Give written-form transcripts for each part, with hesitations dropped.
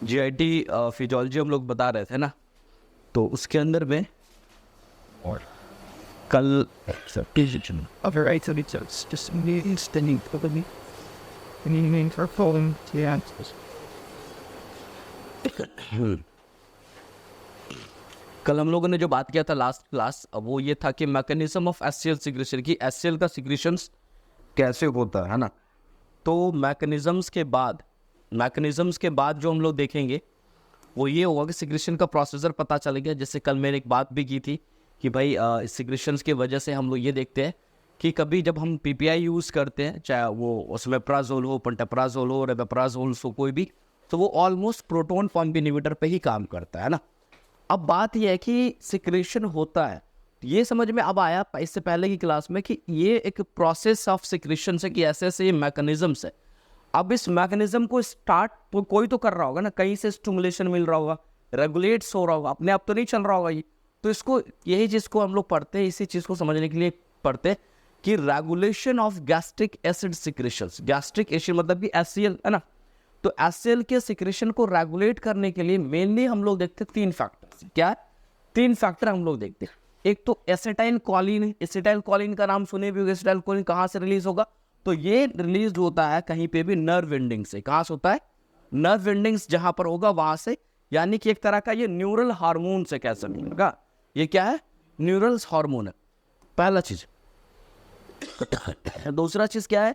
GIT physiology हम लोग बता रहे थे ना, तो उसके अंदर में or कल other items just standing probably meaning for falling to the answers. कल हम लोगों ने जो बात किया था लास्ट क्लास, अब वो ये था कि मैकेनिज्म ऑफ एससीएल सिक्रेशन, की एससीएल का सिक्रेशंस कैसे होता है ना। तो मैकेनिज्म्स के बाद जो हम लोग देखेंगे वो ये होगा कि सिक्रेशन का प्रोसीजर पता चल गया। जैसे कल मैंने एक बात भी की थी कि भाई सिक्रेशंस की वजह से हम लोग ये देखते हैं कि कभी जब हम पीपीआई यूज़ करते हैं, चाहे वो उसमें प्राजोल हो, पंटाप्राजोल हो, रेबेप्राजोल हो, कोई भी, तो वो ऑलमोस्ट प्रोटोन पंप इनहिबिटर पे ही काम करता है ना। अब बात यह है कि सिक्रेशन होता है, ये समझ में अब आया इससे पहले की क्लास में कि ये एक प्रोसेस ऑफ सिक्रेशन से, कि ऐसे ऐसे ये मैकेनिज्म्स है। अब इस मैकेनिज्म को स्टार्ट तो कोई तो कर रहा होगा ना, कहीं से स्टिमुलेशन मिल रहा होगा, रेगुलेट्स हो रहा होगा, अपने आप तो नहीं चल रहा होगा ये। तो इसको, यही चीज़ को हम लोग पढ़ते हैं, इसी चीज़ को समझने के लिए पढ़ते हैं कि regulation of gastric acid secretions. Gastric acid मतलब कि एचसीएल है ना। तो एचसीएल के सिक्रेशन को रेगुलेट करने के लिए मेनली हम लोग देखते हैं 3 फैक्टर्स। क्या है? 3 फैक्टर हम लोग देखते हैं। एक तो एसिटाइल कोलिन। एसिटाइल कोलिन का नाम सुने भी होंगे। एसिटाइल कोलिन कहाँ से रिलीज होगा? तो ये रिलीज होता है कहीं पे भी नर्व एंडिंग से। कहाँ से होता है? नर्व एंडिंग्स जहाँ पर होगा वहां से, यानी कि एक तरह का ये न्यूरल हार्मोन से कह सकते। ये क्या है? न्यूरल हार्मोन है, पहला चीज। दूसरा चीज क्या है?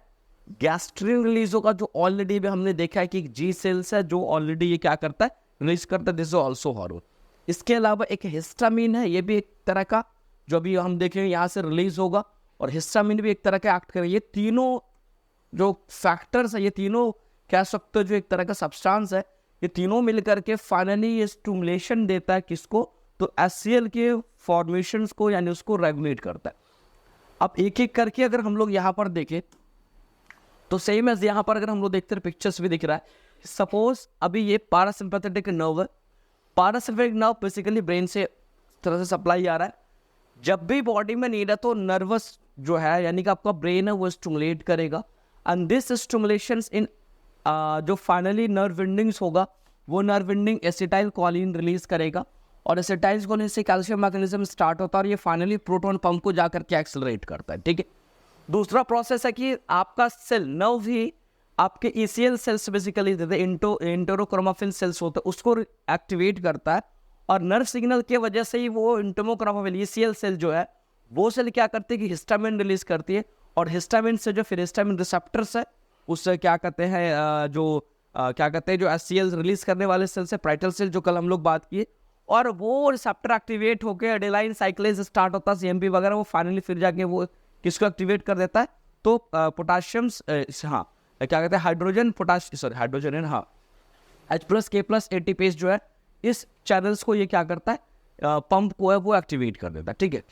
गैस्ट्रिन रिलीज होगा, जो ऑलरेडी भी हमने देखा है कि जी सेल्स है जो ऑलरेडी ये क्या करता है, रिलीज करता है। This is also hormone. इसके अलावा एक हिस्टामिन है, ये भी एक तरह का, जो भी हम देखेंगे यहाँ से रिलीज होगा, और हिस्टामिन भी एक तरह का एक्ट करेगा। ये तीनों जो फैक्टर्स है, ये तीनों कह सकते हो जो एक तरह का सब्सटेंस है, ये तीनों मिलकर के फाइनली ये स्टिमुलेशन देता है किसको? तो एचसीएल के फॉर्मेशंस को, यानी उसको रेगुलेट करता है। अब एक एक करके अगर हम लोग यहाँ पर देखें तो सेम एज यहाँ पर अगर हम लोग देखते हैं, पिक्चर्स भी दिख रहा है। सपोज अभी ये पारासिम्पैथेटिक नर्व है। पारासिम्पैथेटिक नर्व बेसिकली ब्रेन से तरह से सप्लाई आ रहा है। जब भी बॉडी में नीड है तो नर्वस जो है, यानी कि आपका ब्रेन है, वो स्टिमुलेट करेगा। एंड दिस स्टिमुलेशंस इन जो फाइनली नर्व एंडिंग्स होगा, वो nerve ending acetyl choline release करेगा, और एसिटाइल कोलिन से कैल्शियम मैकेनिज्म स्टार्ट होता है, और ये फाइनली प्रोटॉन पंप को जाकर के एक्सेलरेट करता है। ठीक है। दूसरा प्रोसेस है कि आपका सेल नर्व ही आपके ईसीएल सेल्स बेसिकली इंटरोक्रोमाफिन सेल्स होते हैं, उसको एक्टिवेट करता है, और नर्व सिग्नल की वजह से ही वो इंटरोक्रोमाफिन ईसीएल सेल जो है, वो सेल क्या करती है कि हिस्टामिन रिलीज करती है, और हिस्टामिन से जो फिर हिस्टामिन रिसेप्टर्स है, उससे क्या कहते हैं क्या कहते हैं जो एचसीएल रिलीज करने वाले सेल से पाइटल सेल, जो कल हम लोग बात किए, और वो रिसेप्टर एक्टिवेट होकर एडेनाइन साइक्लेज स्टार्ट होता है, सीएमपी वगैरह, वो फाइनली फिर जाके वो किसको एक्टिवेट कर देता है? तो पोटाशियम, हाँ क्या कहते हैं, हाइड्रोजन पोटाशियम, सॉरी हाइड्रोजन है, हाँ H+K+ एटीपेज जो है, इस चैनल्स को ये क्या करता है, पंप को है वो एक्टिवेट कर देता है। ठीक है।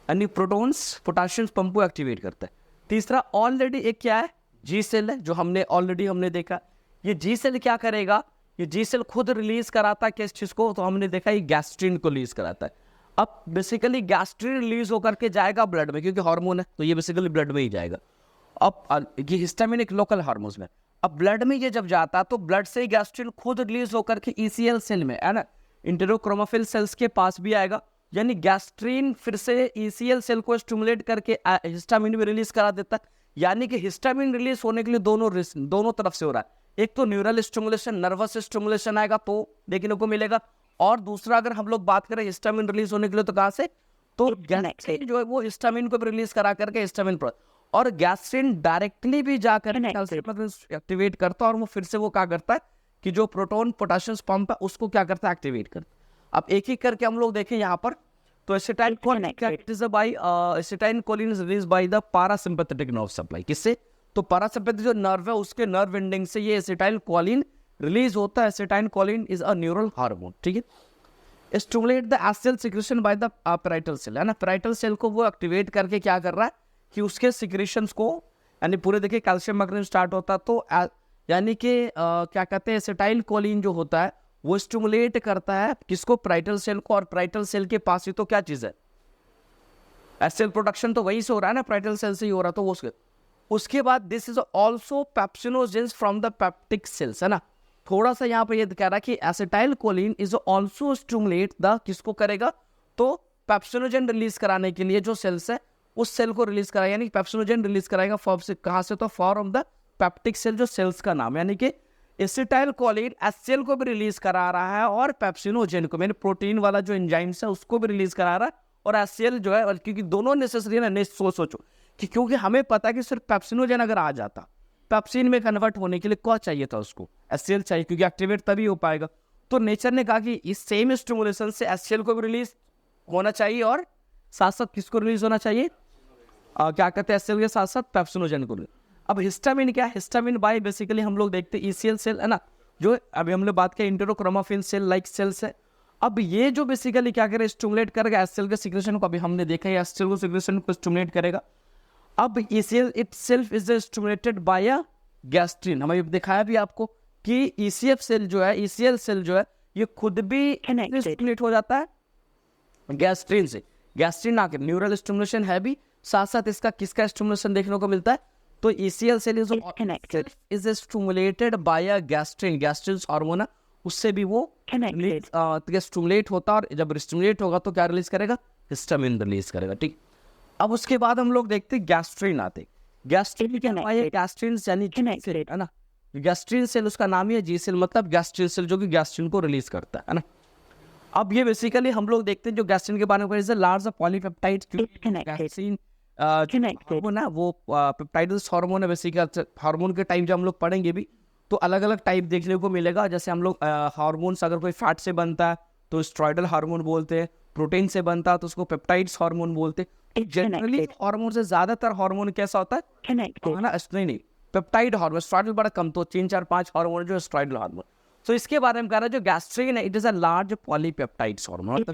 यानी प्रोटॉन्स पोटाशियम पंप को एक्टिवेट करता है। तीसरा ऑलरेडी एक क्या है, जी सेल है, जो हमने ऑलरेडी देखा। ये जी सेल क्या करेगा? ये जी सेल खुद रिलीज कराता है किस चीज को? तो हमने देखा ये गैस्ट्रिन को रिलीज कराता है। अब बेसिकली गैस्ट्रिन रिलीज होकर के जाएगा ब्लड में, क्योंकि हार्मोन है तो ये बेसिकली ब्लड में ही जाएगा। अब ये हिस्टामिन एक लोकल हार्मोन में, अब ब्लड में ये जब जाता है तो ब्लड से गैस्ट्रिन खुद रिलीज होकर के ईसीएल सेल में, है ना, इंटरोक्रोमाफिल सेल्स के पास भी आएगा। यानी गैस्ट्रिन फिर से ईसीएल सेल को स्टिमुलेट करके हिस्टामिन भी रिलीज करा देता है। यानी कि हिस्टामिन रिलीज होने के लिए दोनों तरफ से हो रहा है। एक तो न्यूरल स्टिमुलेशन, नर्वस स्टिमुलेशन आएगा तो देखने को मिलेगा, और दूसरा अगर हम लोग बात करें हिस्टामिन रिलीज होने के लिए तो कहाँ से? तो गैस्ट्रिन जो है वो हिस्टामिन को भी रिलीज करा करके हिस्टामिन, और गैस्ट्रिन डायरेक्टली भी जाकर एक्टिवेट करता है, और वो फिर से वो क्या करता है कि जो प्रोटॉन पोटाशियम पंप है उसको क्या करता है, एक्टिवेट करता है। अब एक एक करके हम लोग देखें यहाँ पर, तो acetylcholine is release by the parasympathetic nerve supply. किससे? तो पारासिम्पैथेटिक जो नर्व है उसके नर्व एंडिंग से ये एसिटाइल कोलिन रिलीज होता है। Acetylcholine is a neural hormone. ठीक है। Stimulate the HCL secretion by the parietal cell, है ना। पैराइटल सेल को वो एक्टिवेट करके क्या कर रहा है कि उसके सिक्रेशंस को, यानी पूरे देखिए कैल्शियम मैग्नीशियम स्टार्ट होता है, तो यानी कि क्या कहते हैं, एसिटाइल कोलिन जो होता है वो स्टिमुलेट करता है किसको? पैराइटल सेल को। और पैराइटल सेल के पास ही तो क्या चीज है, एचसीएल प्रोडक्शन तो वहीं से हो रहा है ना, पैराइटल सेल से ही हो रहा, तो उसके बाद this is also pepsinogens from the peptic cells, है ना। थोड़ा सा यहाँ पे ये कह रहा है कि acetyl choline is also stimulate the, किसको करेगा, तो पेप्सिनोजेन रिलीज कराने के लिए जो सेल्स है उस सेल को रिलीज कराएगा, यानी पेप्सिनोजेन रिलीज कराएगा फॉर्म से, कहाँ से, तो form of the peptic cell, जो सेल्स का नाम, यानी कि एसिटाइल कोलिन एचसीएल को भी रिलीज करा रहा है और पेप्सिनोजेन को, यानी प्रोटीन वाला जो एंजाइम्स है उसको भी रिलीज करा रहा है, और एचसीएल जो है, और क्योंकि दोनों नेसेसरी है ना, सोचो कि क्योंकि हमें पता है कि सिर्फ पेप्सिनोजेन अगर आ जाता, पेप्सिन में कन्वर्ट होने के लिए क्या चाहिए था उसको, एचसीएल चाहिए, क्योंकि एक्टिवेट तभी हो पाएगा। तो नेचर ने कहा कि इस सेम स्टिमुलेशन से एचसीएल को भी रिलीज होना चाहिए और साथ साथ किसको रिलीज होना चाहिए, क्या कहते हैं, एचसीएल के साथ साथ पेप्सिनोजेन को। अब हिस्टामिन क्या है, हिस्टामिन बाय बेसिकली हम लोग देखते हैं ईसीएल सेल है ना, जो अभी हमने बात किया इंटेरोक्रोमाफिन सेल लाइक सेल्स है। अब ये जो बेसिकली क्या करेगा, स्टिमुलेट करेगा एचसीएल के सिक्रेशन को, अभी हमने देखा है एचसीएल को सिक्रेशन को स्टिमुलेट करेगा। अब ECL itself is stimulated by a gastrin, हमें दिखाया भी आपको कि ईसीएफ सेल जो है, ईसीएल सेल जो है, ये खुद भी स्टिमुलेट हो जाता है गैस्ट्रिन से। गैस्ट्रिन आकर न्यूरल स्टिमुलेशन है भी, साथ साथ इसका किसका स्टिमुलेशन देखने को मिलता है, तो ECL cell is stimulated by a gastrin, gastrin hormone है, उससे भी वो स्टिमुलेट होता है, और जब स्टिमुलेट होगा तो क्या रिलीज करेगा, हिस्टामिन रिलीज करेगा। ठीक, अब उसके बाद हम लोग देखते हैं गैस्ट्रिन आते, गैस्ट्रिन क्या है, गैस्ट्रिन यानी है ना, गैस्ट्रिन सेल उसका नाम ही है, जी सेल मतलब गैस्ट्रिन सेल जो कि गैस्ट्रिन को रिलीज करता है ना। अब ये बेसिकली हम लोग देखते हैं जो गैस्ट्रिन के बारे में, लार्ज पॉलीपेप्टाइड गैस्ट्रिन हार्मोन है, वो पेप्टाइडस हार्मोन है बेसिकली। हार्मोन के टाइम जब हम लोग पढ़ेंगे भी तो अलग अलग टाइप देखने को मिलेगा, जैसे हम लोग हार्मोन्स अगर कोई फैट से बनता है तो स्टेरॉयडल हार्मोन बोलते हैं, प्रोटीन से बनता है तो उसको पेप्टाइड्स हार्मोन बोलते हैं। जनरली हार्मोन से ज्यादातर हार्मोन कैसा होता है ना, नहीं पेप्टाइड हार्मोन, स्टेरॉयडल बड़ा कम, तो 3 4 5 हार्मोन जो स्टेरॉयडल हार्मोन। तो इसके बारे में कह रहा है जो गैस्ट्रिन है, it is a large polypeptides hormone,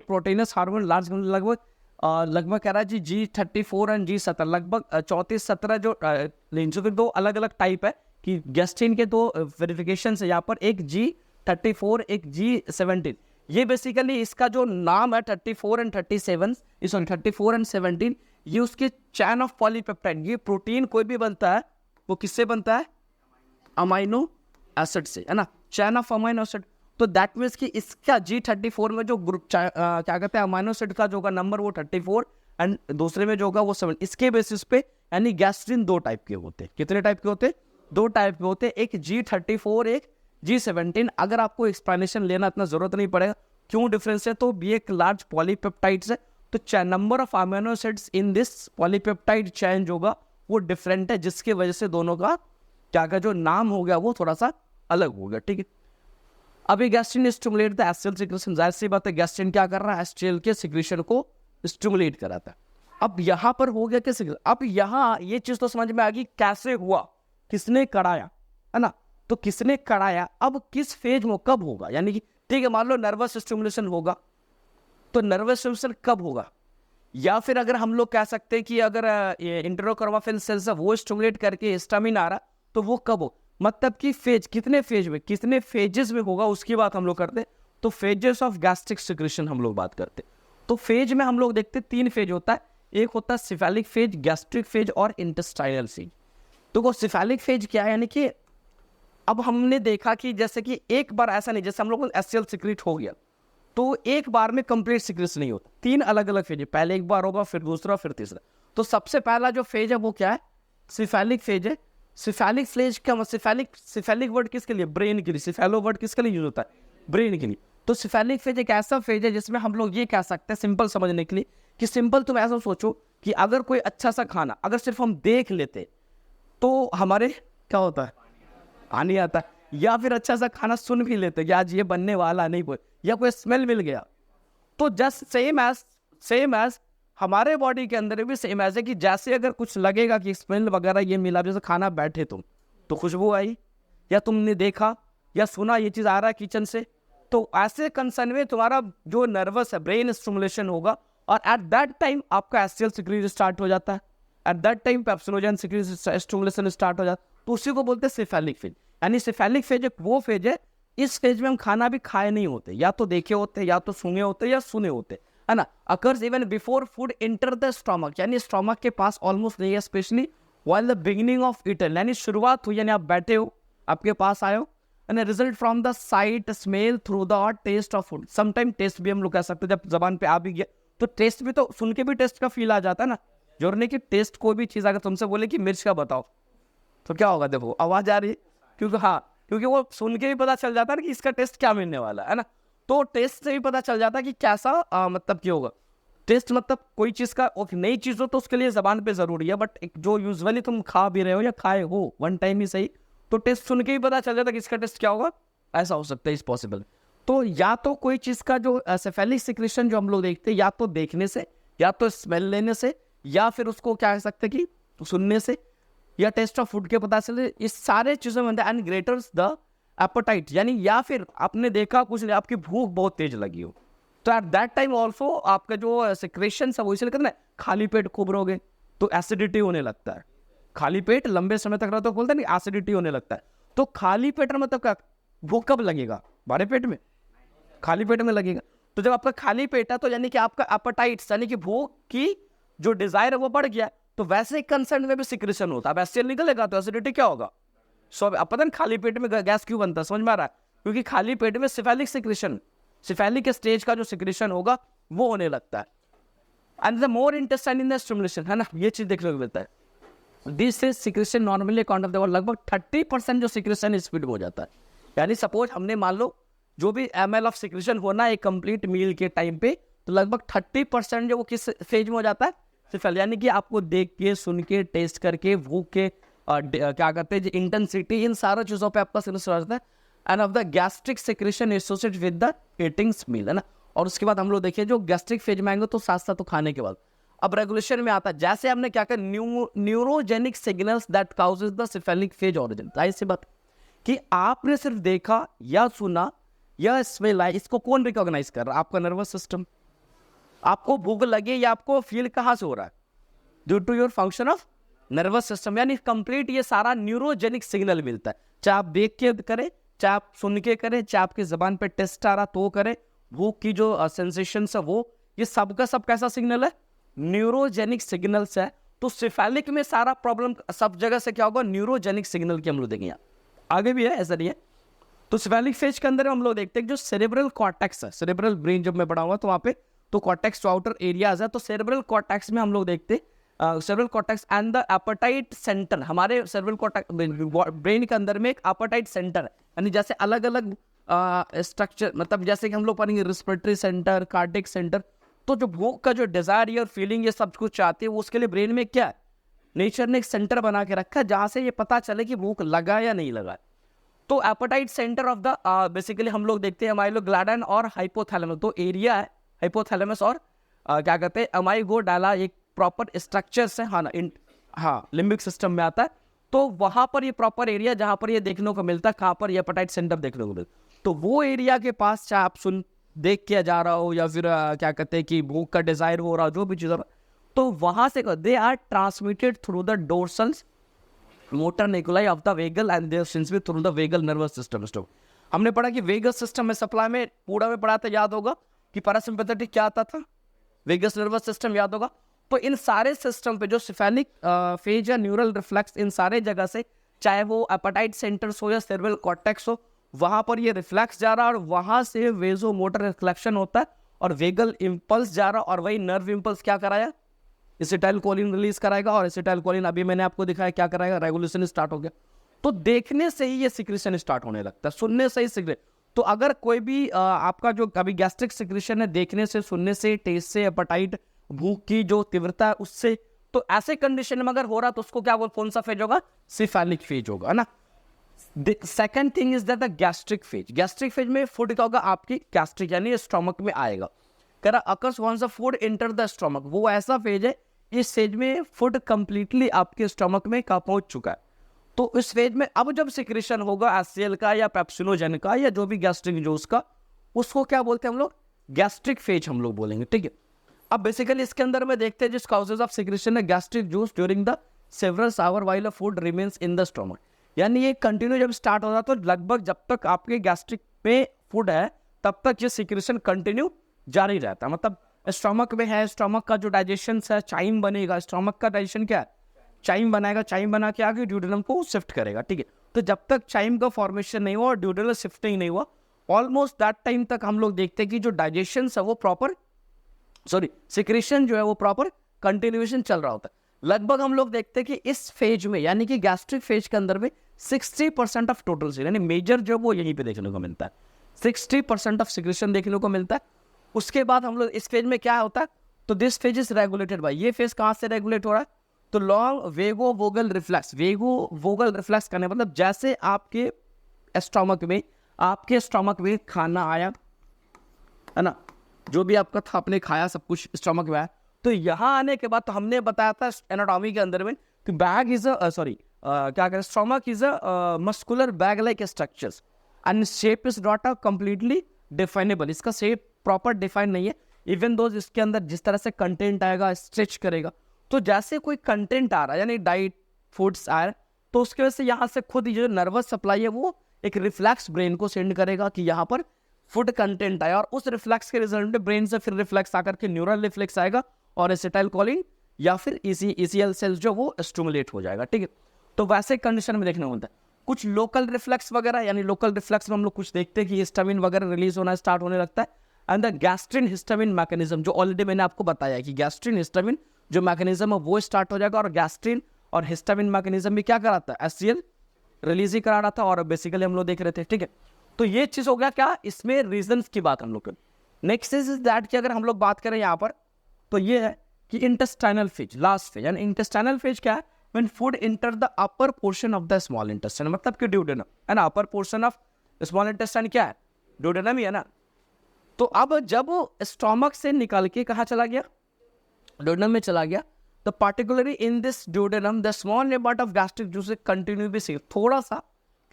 proteins hormone large, लगभग कह रहा है जी 34 एंड जी 17, लगभग 34-17 जो रेंज के दो अलग अलग टाइप है कि गैस्ट्रिन के दो वेरिफिकेशन है यहाँ पर, एक G34 एक G17। ये बेसिकली इसका जो नाम है 34 एंड 37, सॉरी 34 एंड 17, ये उसके चैन ऑफ पॉलीपेप्टाइड, ये प्रोटीन कोई भी बनता है वो किससे बनता है, अमाइनो एसिड से, है ना, चैन ऑफ अमाइनो एसिड। तो दैट मीन्स कि इसका G34 में जो ग्रुप क्या कहते हैं अमाइनो एसिड का जो होगा नंबर वो 34 एंड दूसरे में जो होगा वो 7। इसके बेसिस पे यानी गैस्ट्रिन 2 टाइप के होते हैं। कितने टाइप के होते हैं, 2 टाइप के होते हैं, एक G34 एक G17। अगर आपको एक्सप्लेनेशन लेना इतना जरूरत नहीं पड़ेगा क्यों डिफरेंस है, तो भी एक लार्ज पॉलीपेप्टाइड्स है, तो number of amino acids in this polypeptide chain जो होगा वो डिफरेंट है, जिसके वजह से दोनों का क्या का जो नाम हो गया वो थोड़ा सा अलग हो गया। ठीक है, अभी gastrin stimulate the HCL secretion, जाहिर सी बात है गैस्ट्रिन क्या कर रहा है, एचसीएल के सिक्रेशन को स्टिमुलेट कराता है। अब यहाँ पर हो गया कैसे, अब यहाँ ये चीज तो समझ में आ गई कैसे हुआ, किसने कराया, है ना, तो किसने कराया, अब किस फेज में कब होगा, यानी कि ठीक है मान लो नर्वस स्टिमुलेशन होगा, तो नर्वस स्टिमुलेशन कब होगा, या फिर अगर हम लोग कह सकते हैं कि अगर इंटेरोक्रोमाफिन सेल्स वो स्टिमुलेट करके हिस्टामिन आ रहा तो वो कब हो, मतलब कि फेज कितने फेज में, कितने फेजेस में होगा उसकी बात हम लोग करते हैं। तो फेजेस ऑफ गैस्ट्रिक सिक्रेशन हम लोग बात करते हैं। तो फेज में हम लोग देखते हैं 3 फेज होता है, एक होता है सिफेलिक फेज, गैस्ट्रिक फेज और इंटेस्टाइनल फेज। तो वो सिफेलिक फेज क्या है, यानी कि अब हमने देखा कि जैसे कि एक बार ऐसा नहीं, जैसे हम लोग को एचसीएल सिक्रेट हो गया तो एक बार में कंप्लीट सिक्रेशन नहीं होता, 3 अलग अलग फेज है, पहले एक बार होगा फिर दूसरा फिर तीसरा। तो सबसे पहला जो फेज है वो क्या है, सिफेलिक फेज है। सिफेलिक फेज क्या, सिफेलिक वर्ड किसके लिए, ब्रेन के लिए, सिफेलो वर्ड किसके लिए यूज होता है, ब्रेन के लिए। तो सिफेलिक फेज एक ऐसा फेज है जिसमें हम लोग ये कह सकते हैं सिंपल समझने के लिए कि सिंपल तुम ऐसा सोचो कि अगर कोई अच्छा सा खाना अगर सिर्फ हम देख लेते तो हमारे क्या होता है, आने आता है, या फिर अच्छा सा खाना सुन भी लेते कि आज ये बनने वाला नहीं, कोई या कोई स्मेल मिल गया, तो जस्ट सेम एज हमारे बॉडी के अंदर भी सेम एज है कि जैसे अगर कुछ लगेगा कि स्मेल वगैरह ये मिला, जैसे खाना बैठे तुम तो खुशबू आई, या तुमने देखा या सुना ये चीज़ आ रहा है किचन से, तो ऐसे कंसर्न में तुम्हारा जो नर्वस है ब्रेन स्टिमुलेशन होगा, और एट दैट टाइम आपका एचसीएल सिक्रीट स्टार्ट हो जाता है, at that time pepsinogen secrete stimulation start हो जाता है। तो उसी को बोलते हैं सिफेलिक फेज। यानी सिफेलिक फेज एक वो फेज है, इस फेज में हम खाना भी खाए नहीं होते, या तो देखे होते या तो सुने होते या सुने होते, है ना। Occurs even before food enter the stomach, यानी स्टमक के पास ऑलमोस्ट नहीं है, specially while the beginning of eaten, यानी शुरुआत हुई, यानी आप बैठे हो, आपके पास आए हो, and result from the sight, smell, through the taste of food. Sometime taste भी हम लोग कह सकते हैं, जब जबान पे आ भी गया तो टेस्ट भी, तो सुन के भी टेस्ट का फील आ जाता है ना। जोड़ने की टेस्ट, कोई भी चीज़ अगर तुमसे बोले कि मिर्च का बताओ तो क्या होगा, देखो आवाज़ आ रही है, क्योंकि वो सुन के भी पता चल जाता है ना कि इसका टेस्ट क्या मिलने वाला है ना। तो टेस्ट से भी पता चल जाता है कि कैसा मतलब क्या होगा टेस्ट। मतलब कोई चीज़ का नई चीज़ हो तो उसके लिए जबान पे ज़रूरी है, बट एक जो यूजुअली तुम खा भी रहे हो या खाए हो वन टाइम ही सही, तो टेस्ट सुन के ही पता चल जाता है कि इसका टेस्ट क्या होगा। ऐसा हो सकता है, इस पॉसिबल। तो या तो कोई चीज़ का जो सेफेलिक सिक्रेशन जो हम लोग देखते हैं, या तो देखने से, या तो स्मेल लेने से, या फिर उसको क्या कह सकते हैं कि सुनने से, या टेस्ट ऑफ फूड के पता चले। इस सारे चीज़ों में एंड ग्रेटर्स द एपेटाइट, यानी या फिर आपने देखा कुछ नहीं, आपकी भूख बहुत तेज लगी हो, तो एट दैट टाइम ऑल्सो आपका जो सिक्रेशन है वो इसलिए करना है, खाली पेट खूब रहोगे तो एसिडिटी होने लगता है। खाली पेट लंबे समय तक रहो तो बोलते हैं नहीं, एसिडिटी होने लगता है। तो खाली पेट में मतलब क्या, भूख कब लगेगा, बारे पेट में, खाली पेट में लगेगा। तो जब आपका खाली पेट है तो यानी कि आपका एपेटाइट्स यानी कि भूख की जो डिजायर है वो बढ़ गया, तो वैसे ही कंसर्न में भी सिक्रेशन होता है। अब एसिड निकलेगा तो एसिडिटी क्या होगा। सो अब पता नहीं खाली पेट में गैस क्यों बनता है, समझ में आ रहा है, क्योंकि खाली पेट में सिफेलिक सिक्रेशन, सिफेलिक स्टेज का जो सिक्रेशन होगा वो होने लगता है। And the more intestine in the stimulation, है ना, ये चीज देखने को मिलता है। This is secretion normally account of the लगभग 30% जो सिक्रेशन स्पीड में हो जाता है। यानी सपोज हमने मान लो जो भी ml ऑफ सिक्रेशन होना एक कंप्लीट मील के टाइम पे, तो लगभग 30% जो वो किस फेज में हो जाता है, सिफेल, यानी कि आपको देख के, सुन के, टेस्ट करके, भूख के क्या कहते हैं इंटेंसिटी, इन सारा चीज़ों पे आपका सिग्नल हो जाता है। And of the gastric secretion associated with the eating meal, है ना। और उसके बाद हम लोग देखिए जो गैस्ट्रिक फेज में आएंगे तो साथ साथ तो खाने के बाद अब रेगुलेशन में आता है, जैसे हमने क्या कहा neurogenic signals that causes the cephalic phase origin. जाहिर सी बात कि आपने सिर्फ देखा या सुना या स्मेल आया, इसको कौन रिकॉग्नाइज कर रहा है, आपका नर्वस सिस्टम। आपको भूख लगे या आपको फील कहाँ से हो रहा है, due to your function of nervous system. यानी कंप्लीट ये सारा न्यूरोजेनिक सिग्नल मिलता है, चाहे आप देख के करें, चाहे आप सुन के करें, चाहे आपकी जबान पे टेस्ट आ रहा तो करें, भूख की जो सेंसेशन है वो, ये सबका सब कैसा सिग्नल है, न्यूरोजेनिक सिग्नल्स है। तो सिफेलिक में सारा प्रॉब्लम सब जगह से क्या होगा, न्यूरोजेनिक सिग्नल की हम लोग देखेंगे। आगे भी है, ऐसा नहीं है। तो सिफेलिक फेज के अंदर हम लोग देखते हैं जो सेरेब्रल कॉर्टेक्स है, सेरेब्रल ब्रेन जब मैं पढ़ाऊंगा तो वहाँ पे तो कॉर्टेक्स जो आउटर एरियाज है, तो सेरेब्रल कॉर्टेक्स में हम लोग देखते हैं cerebral cortex and the apatite centre. हमारे सेरेब्रल कॉर्टेक्स ब्रेन के अंदर में एक एपेटाइट सेंटर है, यानी जैसे अलग अलग स्ट्रक्चर, मतलब जैसे कि हम लोग पढ़ेंगे रिस्पिरेटरी सेंटर, कार्डियक सेंटर। तो जो भूख का जो डिजायर और फीलिंग ये सब कुछ चाहते हैं, वो उसके लिए ब्रेन में क्या है, नेचर ने एक सेंटर बना के रखा है जहाँ से ये पता चले कि भूख लगा या नहीं लगा। तो appetite centre of the basically हम लोग देखते हैं अमाइलोग्लाइडन और हाइपोथैलेमस, तो एरिया है हाइपोथैलेमस और क्या कहते हैं अमाइगोडाला, एक प्रॉपर स्ट्रक्चर्स है, हाँ ना, हाँ लिम्बिक सिस्टम में आता है। तो वहाँ पर ये प्रॉपर एरिया जहाँ पर ये देखने को मिलता है, कहाँ पर ये एपेटाइट सेंटर देखने को मिलता है। तो वो एरिया के पास चाहे आप देख के जा रहा हो या फिर क्या कहते हैं कि भूख का डिजायर हो रहा हो, जो भी चीज़ हो रहा, तो वहाँ से they are transmitted through the dorsals motor nuclei of the vagal and there since भी through the vagal nervous system. हमने पढ़ा कि वेगस सिस्टम में सप्लाई में पूरा में पढ़ा था, याद होगा कि पैरासिम्पैथेटिक क्या आता था, वेगस नर्वस सिस्टम, याद होगा। तो इन सारे सिस्टम पे जो सिफेलिक फेज या न्यूरल रिफ्लेक्स, इन सारे जगह से, चाहे वो एपेटाइट सेंटर्स हो या सेरेब्रल कॉर्टेक्स हो, वहां पर ये रिफ्लेक्स जा रहा है और वहां से वेजो मोटर रिफ्लेक्शन होता है और वेगल इंपल्स जा रहा, और वही नर्व इंपल्स क्या कराया, एसिटाइल कोलिन रिलीज कराएगा, और एसिटाइल कोलिन अभी मैंने आपको दिखाया क्या कराएगा, रेगुलेशन स्टार्ट हो गया। तो देखने से ही ये सिक्रेशन स्टार्ट होने लगता है, सुनने से ही सिक्रेशन। तो अगर कोई भी आपका जो कभी गैस्ट्रिक सिक्रेशन है, देखने से, सुनने से, टेस्ट से, एपेटाइट, भूख की जो तीव्रता है उससे, तो ऐसे कंडीशन में अगर हो रहा तो उसको क्या बोल, कौन सा फेज होगा, सिफेलिक फेज होगा, है ना। Second thing is that the gastric phase. Gastric phase में फूड क्या होगा, आपकी गैस्ट्रिक यानी स्टोमक में आएगा। कह रहा occurs once the food enter the stomach, वो ऐसा फेज है, इस फेज में फूड कंप्लीटली आपके स्टोमक में का पहुंच चुका है। तो इस फेज में अब जब सिक्रेशन होगा एससीएल का या पेप्सिनोजेन का या जो भी गैस्ट्रिक जूस का, उसको क्या बोलते हैं हम लोग, गैस्ट्रिक फेज हम लोग बोलेंगे, ठीक है। अब बेसिकली इसके अंदर में देखते हैं जिस काउजेज ऑफ सिक्रेशन है gastric juice during the several hour while food remains in the stomach, यानी ये कंटिन्यू जब स्टार्ट हो जाता है तो लगभग जब तक आपके गैस्ट्रिक में फूड है तब तक ये सिक्रेशन कंटिन्यू जारी रहता है। मतलब स्टोमक में है, स्टोमक का जो डाइजेशन है, चाइम बनेगा, स्टोमक का डाइजेशन क्या है, चाइम बनाएगा, चाइम बना के आगे ड्यूडेनम को शिफ्ट करेगा, ठीक है। तो जब तक चाइम का फॉर्मेशन नहीं हुआ और ड्यूडेनल शिफ्टिंग नहीं हुआ, ऑलमोस्ट दैट टाइम तक हम लोग देखते हैं कि जो डाइजेशन है वो प्रॉपर, सिक्रेशन जो है वो प्रॉपर कंटिन्यूएशन चल रहा होता है। लगभग हम लोग देखते हैं कि इस फेज में, यानी कि गैस्ट्रिक फेज के अंदर में 60% ऑफ टोटल से, यानी मेजर जो वो यहीं पे देखने को मिलता है, 60% ऑफ सिक्रेशन देखने को मिलता है। उसके बाद हम लोग इस फेज में क्या होता है, तो this phase is regulated by, ये फेज कहाँ से रेगुलेट हो रहा है, तो लॉन्ग वेगो वोगल रिफ्लेक्स। वेगो वोगल रिफ्लेक्स करने मतलब जैसे आपके स्टोमक में खाना आया है ना, जो भी आपका था आपने खाया, सब कुछ स्टोमक में आया, तो यहाँ आने के बाद तो हमने बताया था एनाटॉमी के अंदर में कि बैग इज क्या करें, stomach is a muscular bag like structures and shape is not a completely definable. इसका शेप प्रॉपर डिफाइन नहीं है, इवन दो इसके अंदर जिस तरह से कंटेंट आएगा स्ट्रेच करेगा। तो जैसे कोई कंटेंट आ रहा है, यानी डाइट फूड्स आ रहा है, तो उसके वजह से यहाँ से खुद जो नर्वस सप्लाई है वो एक रिफ्लेक्स ब्रेन को सेंड करेगा कि यहाँ पर फूड कंटेंट आया, और उस रिफ्लेक्स के रिजल्ट में ब्रेन से फिर रिफ्लेक्स आकर के न्यूरल रिफ्लेक्स आएगा और एसिटाइल कोलिन या फिर ईसीएल सेल्स जो वो स्टिमुलेट हो जाएगा। ठीक है, तो वैसे कंडीशन में देखने को मिलता है। कुछ लोकल रिफ्लेक्स वगैरह, यानी लोकल रिफ्लेक्स में हम लोग कुछ देखते हैं कि हिस्टामिन वगैरह रिलीज होना स्टार्ट होने लगता है। And the gastrin histamine mechanism, जो ऑलरेडी मैंने आपको बताया कि गैस्ट्रिन हिस्टामिन जो मैकेनिज्म है वो स्टार्ट हो जाएगा, और गैस्ट्रिन और हिस्टामिन मैकेनिज्म भी क्या कराता है, एचसीएल रिलीज ही करा रहा था, और बेसिकली हम लोग देख रहे थे। ठीक है, तो ये चीज हो गया क्या, इसमें रीजंस की बात हम लोग कर। नेक्स्ट इज दैट कि अगर हम लोग बात करें यहाँ पर, तो ये है कि इंटेस्टाइनल फेज, लास्ट फेज। यानी इंटेस्टाइनल फेज क्या है, when food enter the upper portion of the small intestine, मतलब कि ड्यूडेनम है ना, upper portion of small intestine क्या है, ड्यूडेनम ही है ना। तो अब जब वो स्टोमक से निकल के कहाँ चला गया, ड्यूडेनम में चला गया, तो particularly in this duodenum the small amount of gastric juice continue be see, थोड़ा सा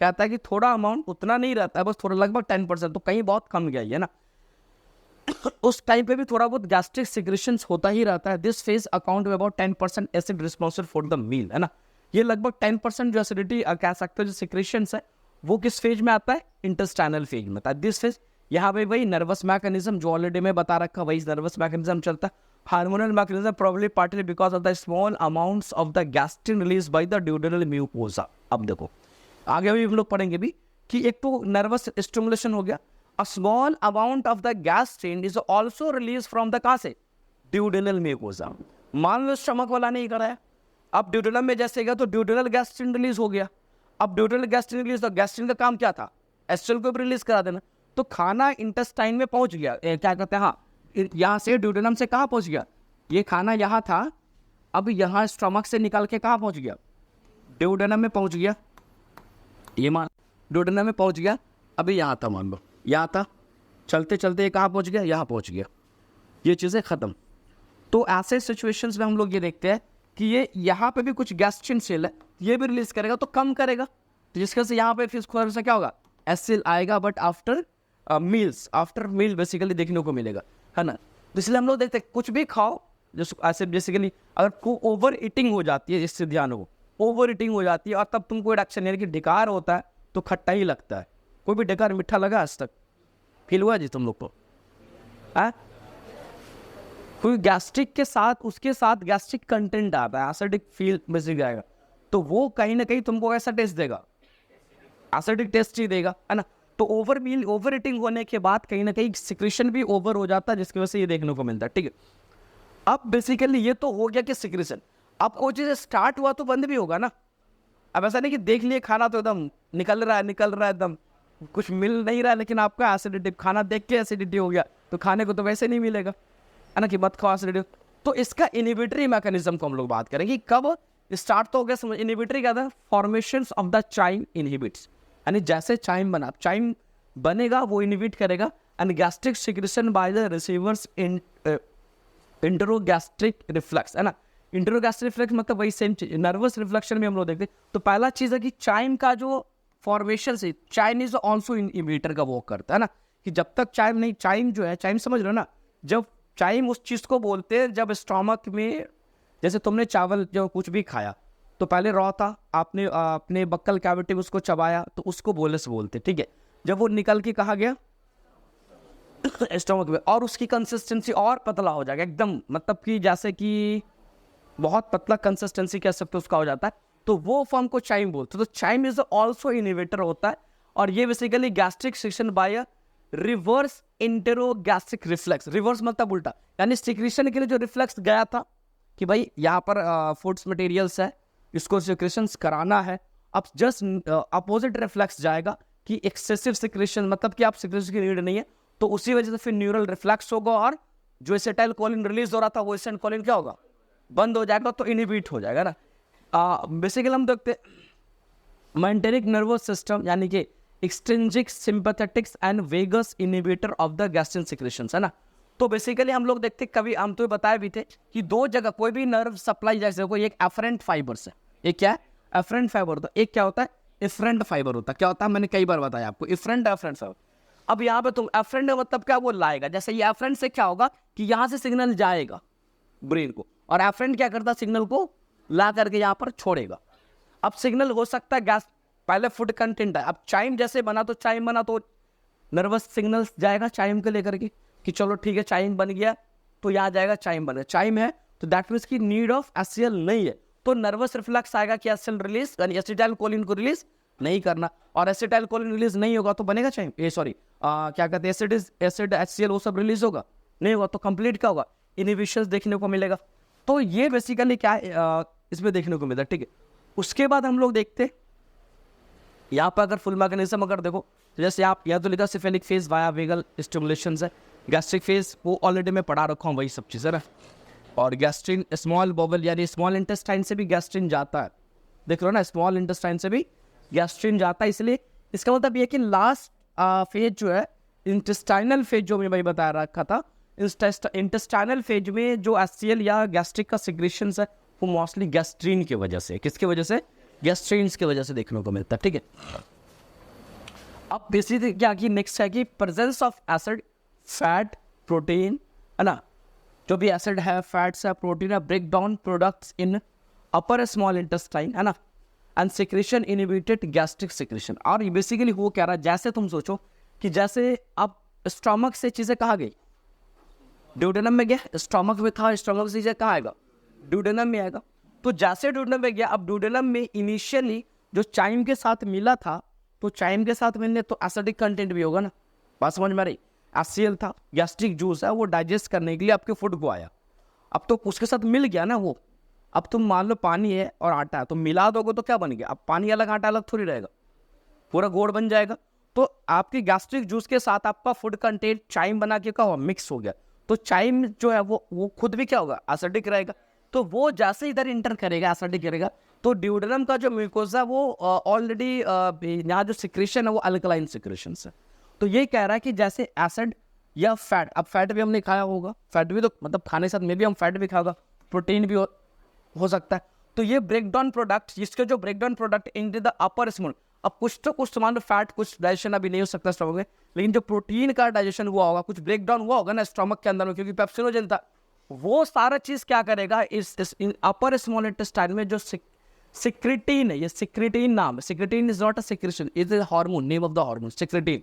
कहता है कि थोड़ा अमाउंट, उतना नहीं रहता है, बस थोड़ा, लगभग 10%, तो कहीं बहुत कम गया है ना। उस टाइम पे भी थोड़ा बहुत गैस्ट्रिक सिक्रेशंस होता ही रहता है। दिस फेज अकाउंट में about 10% acid responsible for the meal, है ना। ये लगभग 10% जो एसिडिटी कह सकते हो जो सिक्रेशंस है वो किस फेज में आता है, इंटेस्टाइनल फेज में आता है। दिस फेज यहाँ पे वही नर्वस मैकेनिज्म जो ऑलरेडी मैं बता रखा, वही नर्वस मैकेनिज्म चलता है। Hormonal mechanism probably partly because of the small amounts of the gastrin release by the duodenal mucosa. अब देखो आगे भी हम लोग पढ़ेंगे भी कि एक तो नर्वस स्टिमुलेशन हो गया, a small amount of the gastrin is also released from the कहाँ से, ड्यूडेनल म्यूकोसा। मान लो स्टमक वाला नहीं कराया, अब ड्यूडेनम में जैसे गया तो ड्यूडेनल गैस्ट्रिन रिलीज हो गया। अब ड्यूडेनल गैस्ट्रिन रिलीज, तो गैस्ट्रिन का काम क्या था, एसिटाइल को भी रिलीज करा देना। तो खाना इंटेस्टाइन में पहुंच गया, क्या कहते हैं, हाँ, यहाँ से ड्यूडेनम से कहाँ पहुंच गया, ये खाना यहाँ था, अब यहाँ स्टमक से निकाल के कहाँ पहुंच गया, ड्यूडेनम में पहुंच गया। ये मान ड्यूडेनम में पहुंच गया, अभी यहाँ था, मान लो यहाँ था, चलते चलते ये कहाँ पहुँच गया, यहाँ पहुँच गया, ये चीज़ें ख़त्म। तो ऐसे सिचुएशंस में हम लोग ये देखते हैं कि ये यहाँ पे भी कुछ गैस्ट्रिन सेल है, ये भी रिलीज करेगा तो कम करेगा, तो जिसकी वजह से यहाँ पे फिर थोड़ा सा क्या होगा, एसिल आएगा, but after meals, after meal basically देखने को मिलेगा, है ना। तो इसलिए हम लोग देखते हैं कुछ भी खाओ जो ऐसे बेसिकली अगर को ओवर ईटिंग हो जाती है, इससे ध्यान हो, ओवर ईटिंग हो जाती है और तब तुमको रिएक्शन, यानी कि ढिकार होता है तो खट्टा ही लगता है। कोई भी ढिकार मीठा लगा आज तक, फील हुआ जी तुम लोग को, है? कोई गैस्ट्रिक के साथ, उसके साथ गैस्ट्रिक कंटेंट आता है, एसिडिक फील बेसिक आएगा, तो वो कहीं ना कहीं तुमको ऐसा टेस्ट देगा, एसिडिक टेस्ट ही देगा, है ना। तो ओवर मील, ओवर ईटिंग होने के बाद कहीं ना कहीं सिक्रेशन भी ओवर हो जाता है, जिसकी वजह से ये देखने को मिलता है। ठीक है, अब बेसिकली ये तो हो गया कि सिक्रेशन, अब कोई चीज़ स्टार्ट हुआ तो बंद भी होगा ना। अब ऐसा नहीं कि देख लिए खाना तो एकदम निकल रहा है एकदम, कुछ मिल नहीं रहा है, लेकिन आपका एसिडिटी, खाना देख के एसिडिटी हो गया तो खाने को तो वैसे नहीं मिलेगा, है ना, कि मत खाओ एसिडिटी। तो इसका इनिबिटरी मैकेनिज्म को हम लोग बात करेंगे, कब स्टार्ट तो हो गया, समझ, इनिबिटरी क्या था, formation of the chyme inhibits, यानी जैसे चाइम बना, चाइम बनेगा वो इनहिबिट करेगा, and gastric secretion by the receivers in enterogastric reflex, है ना। इंटरोगैस्ट्रिक रिफ्लेक्स मतलब वही सेम चीज, नर्वस रिफ्लेक्शन में हम लोग देखते हैं। तो पहला चीज़ है कि चाइम का जो फॉर्मेशन से, चाइम इज ऑल्सो इनहिबिटर का वर्क करता है ना, कि जब तक चाइम नहीं, चाइम जो है, चाइम समझ लो ना, जब चाइम उस चीज़ को बोलते हैं जब स्टोमक में, जैसे तुमने चावल जो कुछ भी खाया तो पहले रॉ था, आपने अपने बक्कल कैविटी में उसको चबाया तो उसको बोलस बोलते, ठीक है। जब वो निकल के कहा गया स्टोमक में, और उसकी कंसिस्टेंसी और पतला हो जाएगा एकदम, मतलब कि जैसे कि बहुत पतला कंसिस्टेंसी कह सकते हो उसका हो जाता है, तो वो फॉर्म को चाइम बोलते हैं। तो चाइम इज ऑल्सो इनिवेटर होता है, और ये basically gastric secretion by reverse enterogastric reflex. Reverse मतलब उल्टा, यानी सिक्रेशन के लिए जो रिफ्लेक्स गया था कि भाई यहाँ पर फूड्स मटेरियल्स है, इसको सिक्रेशन कराना है, अब जस्ट अपोजिट रिफ्लेक्स जाएगा कि एक्सेसिव सिक्रेशन, मतलब कि आप सिक्रेशन की नीड नहीं है, तो उसी वजह से फिर न्यूरल रिफ्लेक्स होगा, और जो एसिटाइल कोलिन रिलीज हो रहा था वो एसिटाइल कोलिन क्या होगा, बंद हो जाएगा, तो इनहिबिट हो जाएगा ना। बेसिकली हम देखते मेंटेनिक नर्वस सिस्टम यानी कि extrinsic sympathetics and vagus inhibitor of the gastrin secretions है ना। तो बेसिकली हम लोग देखते, कभी हम तो बताए भी थे कि दो जगह कोई भी नर्व सप्लाई, जैसे कोई एक एफरेंट फाइबर्स है, एक क्या है एफरेंट फाइबर होता है, एक क्या होता है इफरेंट फाइबर होता है। क्या होता है मैंने कई बार बताया आपको, इफरेंट एफरेंट फाइबर। अब यहाँ पे तुम एफरेंट मतलब क्या, वो लाएगा, जैसे ये एफरेंट से क्या होगा कि यहाँ से सिग्नल जाएगा ब्रेन को, और एफरेंट क्या करता है सिग्नल को ला करके यहाँ पर छोड़ेगा। अब सिग्नल हो सकता है गैस, पहले फूड कंटेंट है, अब चाइम जैसे बना तो चाइम बना तो नर्वस सिग्नल जाएगा चाइम को लेकर के कि चलो ठीक है चाइम बन गया, तो यहाँ जाएगा चाइम बन गया, चाइम है तो दैट मीन्स की नीड ऑफ एससीएल नहीं है, तो नर्वस रिफ्लेक्स आएगा कि एससीएल रिलीज यानी एसिटाइल कोलिन को रिलीज नहीं करना, और एसिटाइल कोलिन रिलीज नहीं होगा तो बनेगा चाइम, ये सॉरी क्या कहते हैं एसिड एचसीएल वो सब रिलीज होगा नहीं होगा, तो कंप्लीट क्या होगा इनहिबिशंस देखने को मिलेगा। तो ये बेसिकली क्या है इसमें देखने को मिलता है, ठीक है। उसके बाद हम लोग देखते यहाँ पर अगर फुल मैकेनिज्म अगर देखो, तो जैसे आप यहाँ तो लिखा cephalic phase via vagal stimulation है, गैस्ट्रिक फेज वो ऑलरेडी मैं पढ़ा रखा हूँ वही सब चीज़ है ना, और गैस्ट्रिन स्मॉल बॉबल यानी स्मॉल इंटेस्टाइन से भी गैस्ट्रिन जाता है, देख रहे हो ना, स्मॉल इंटेस्टाइन से भी गैस्ट्रिन जाता है, इसलिए इसका मतलब ये कि लास्ट फेज जो है इंटेस्टाइनल फेज जो मैं भाई बता रखा था, इंटेस्टाइनल फेज में जो एचसीएल या गैस्ट्रिक का सिक्रेशन है वो मोस्टली गैस्ट्रीन की वजह से, किसकी वजह से, गैस्ट्रीन्स की वजह से देखने को मिलता है, ठीक है। अब बेसिकली क्या कि नेक्स्ट है कि presence of acid fat protein है ना, जो भी एसिड है फैट्स है प्रोटीन है, break down products in upper small intestine है ना, and secretion inhibited gastric secretion. और ये बेसिकली वो कह रहा है, जैसे तुम सोचो कि जैसे अब स्टमक से चीज़ें कहाँ गई, ड्यूडेनम में गया, स्टमक में था, स्टमक से चीज़ें कहाँ आएगा, ड्यूडेनम में आएगा। तो जैसे ड्यूडेनम में गया, अब ड्यूडेनम में इनिशियली जो चाइम के साथ मिला था, तो चाइम के साथ मिलने तो एसिडिक कंटेंट भी होगा ना, बात समझ में आ रही, एचसीएल था, गैस्ट्रिक जूस है, वो डाइजेस्ट करने के लिए आपके फूड को आया, अब तो उसके साथ मिल गया ना वो, अब तुम मान लो पानी है और आटा है, तो मिला दोगे तो क्या बन गया, अब पानी अलग आटा अलग थोड़ी रहेगा, पूरा गोड़ बन जाएगा। तो आपकी गैस्ट्रिक जूस के साथ आपका फूड कंटेंट चाइम बना के क्या हुआ, मिक्स हो गया, तो चाइम जो है वो खुद भी क्या होगा, एसिडिक रहेगा, तो वो जैसे इधर इंटर करेगा एसिडिक करेगा, तो ड्यूडेनम का जो म्यूकोसा वो ऑलरेडी यहाँ जो सिक्रेशन है वो अल्कलाइन सिक्रेशन है। तो ये कह रहा है कि जैसे एसिड या फैट, अब फैट भी हमने खाया होगा, फैट भी तो मतलब खाने के साथ में भी हम फैट भी खाएगा, प्रोटीन भी हो सकता है, तो ये ब्रेकडाउन प्रोडक्ट, इसके जो breakdown product into the upper small, अब कुछ तो कुछ सामान फैट कुछ डाइजेशन अभी नहीं हो सकता स्टमक में, लेकिन जो प्रोटीन का डाइजेशन हुआ होगा, कुछ ब्रेकडाउन हुआ होगा ना स्टमक के अंदर में, क्योंकि पेप्सिनोजन था, वो सारा चीज क्या करेगा इस अपर स्मॉल इंटेस्टाइन में जो सिक्रेटिन है, ये सिक्रेटिन नाम है, secretin is not a secretion, it is hormone, name of the hormone secretin,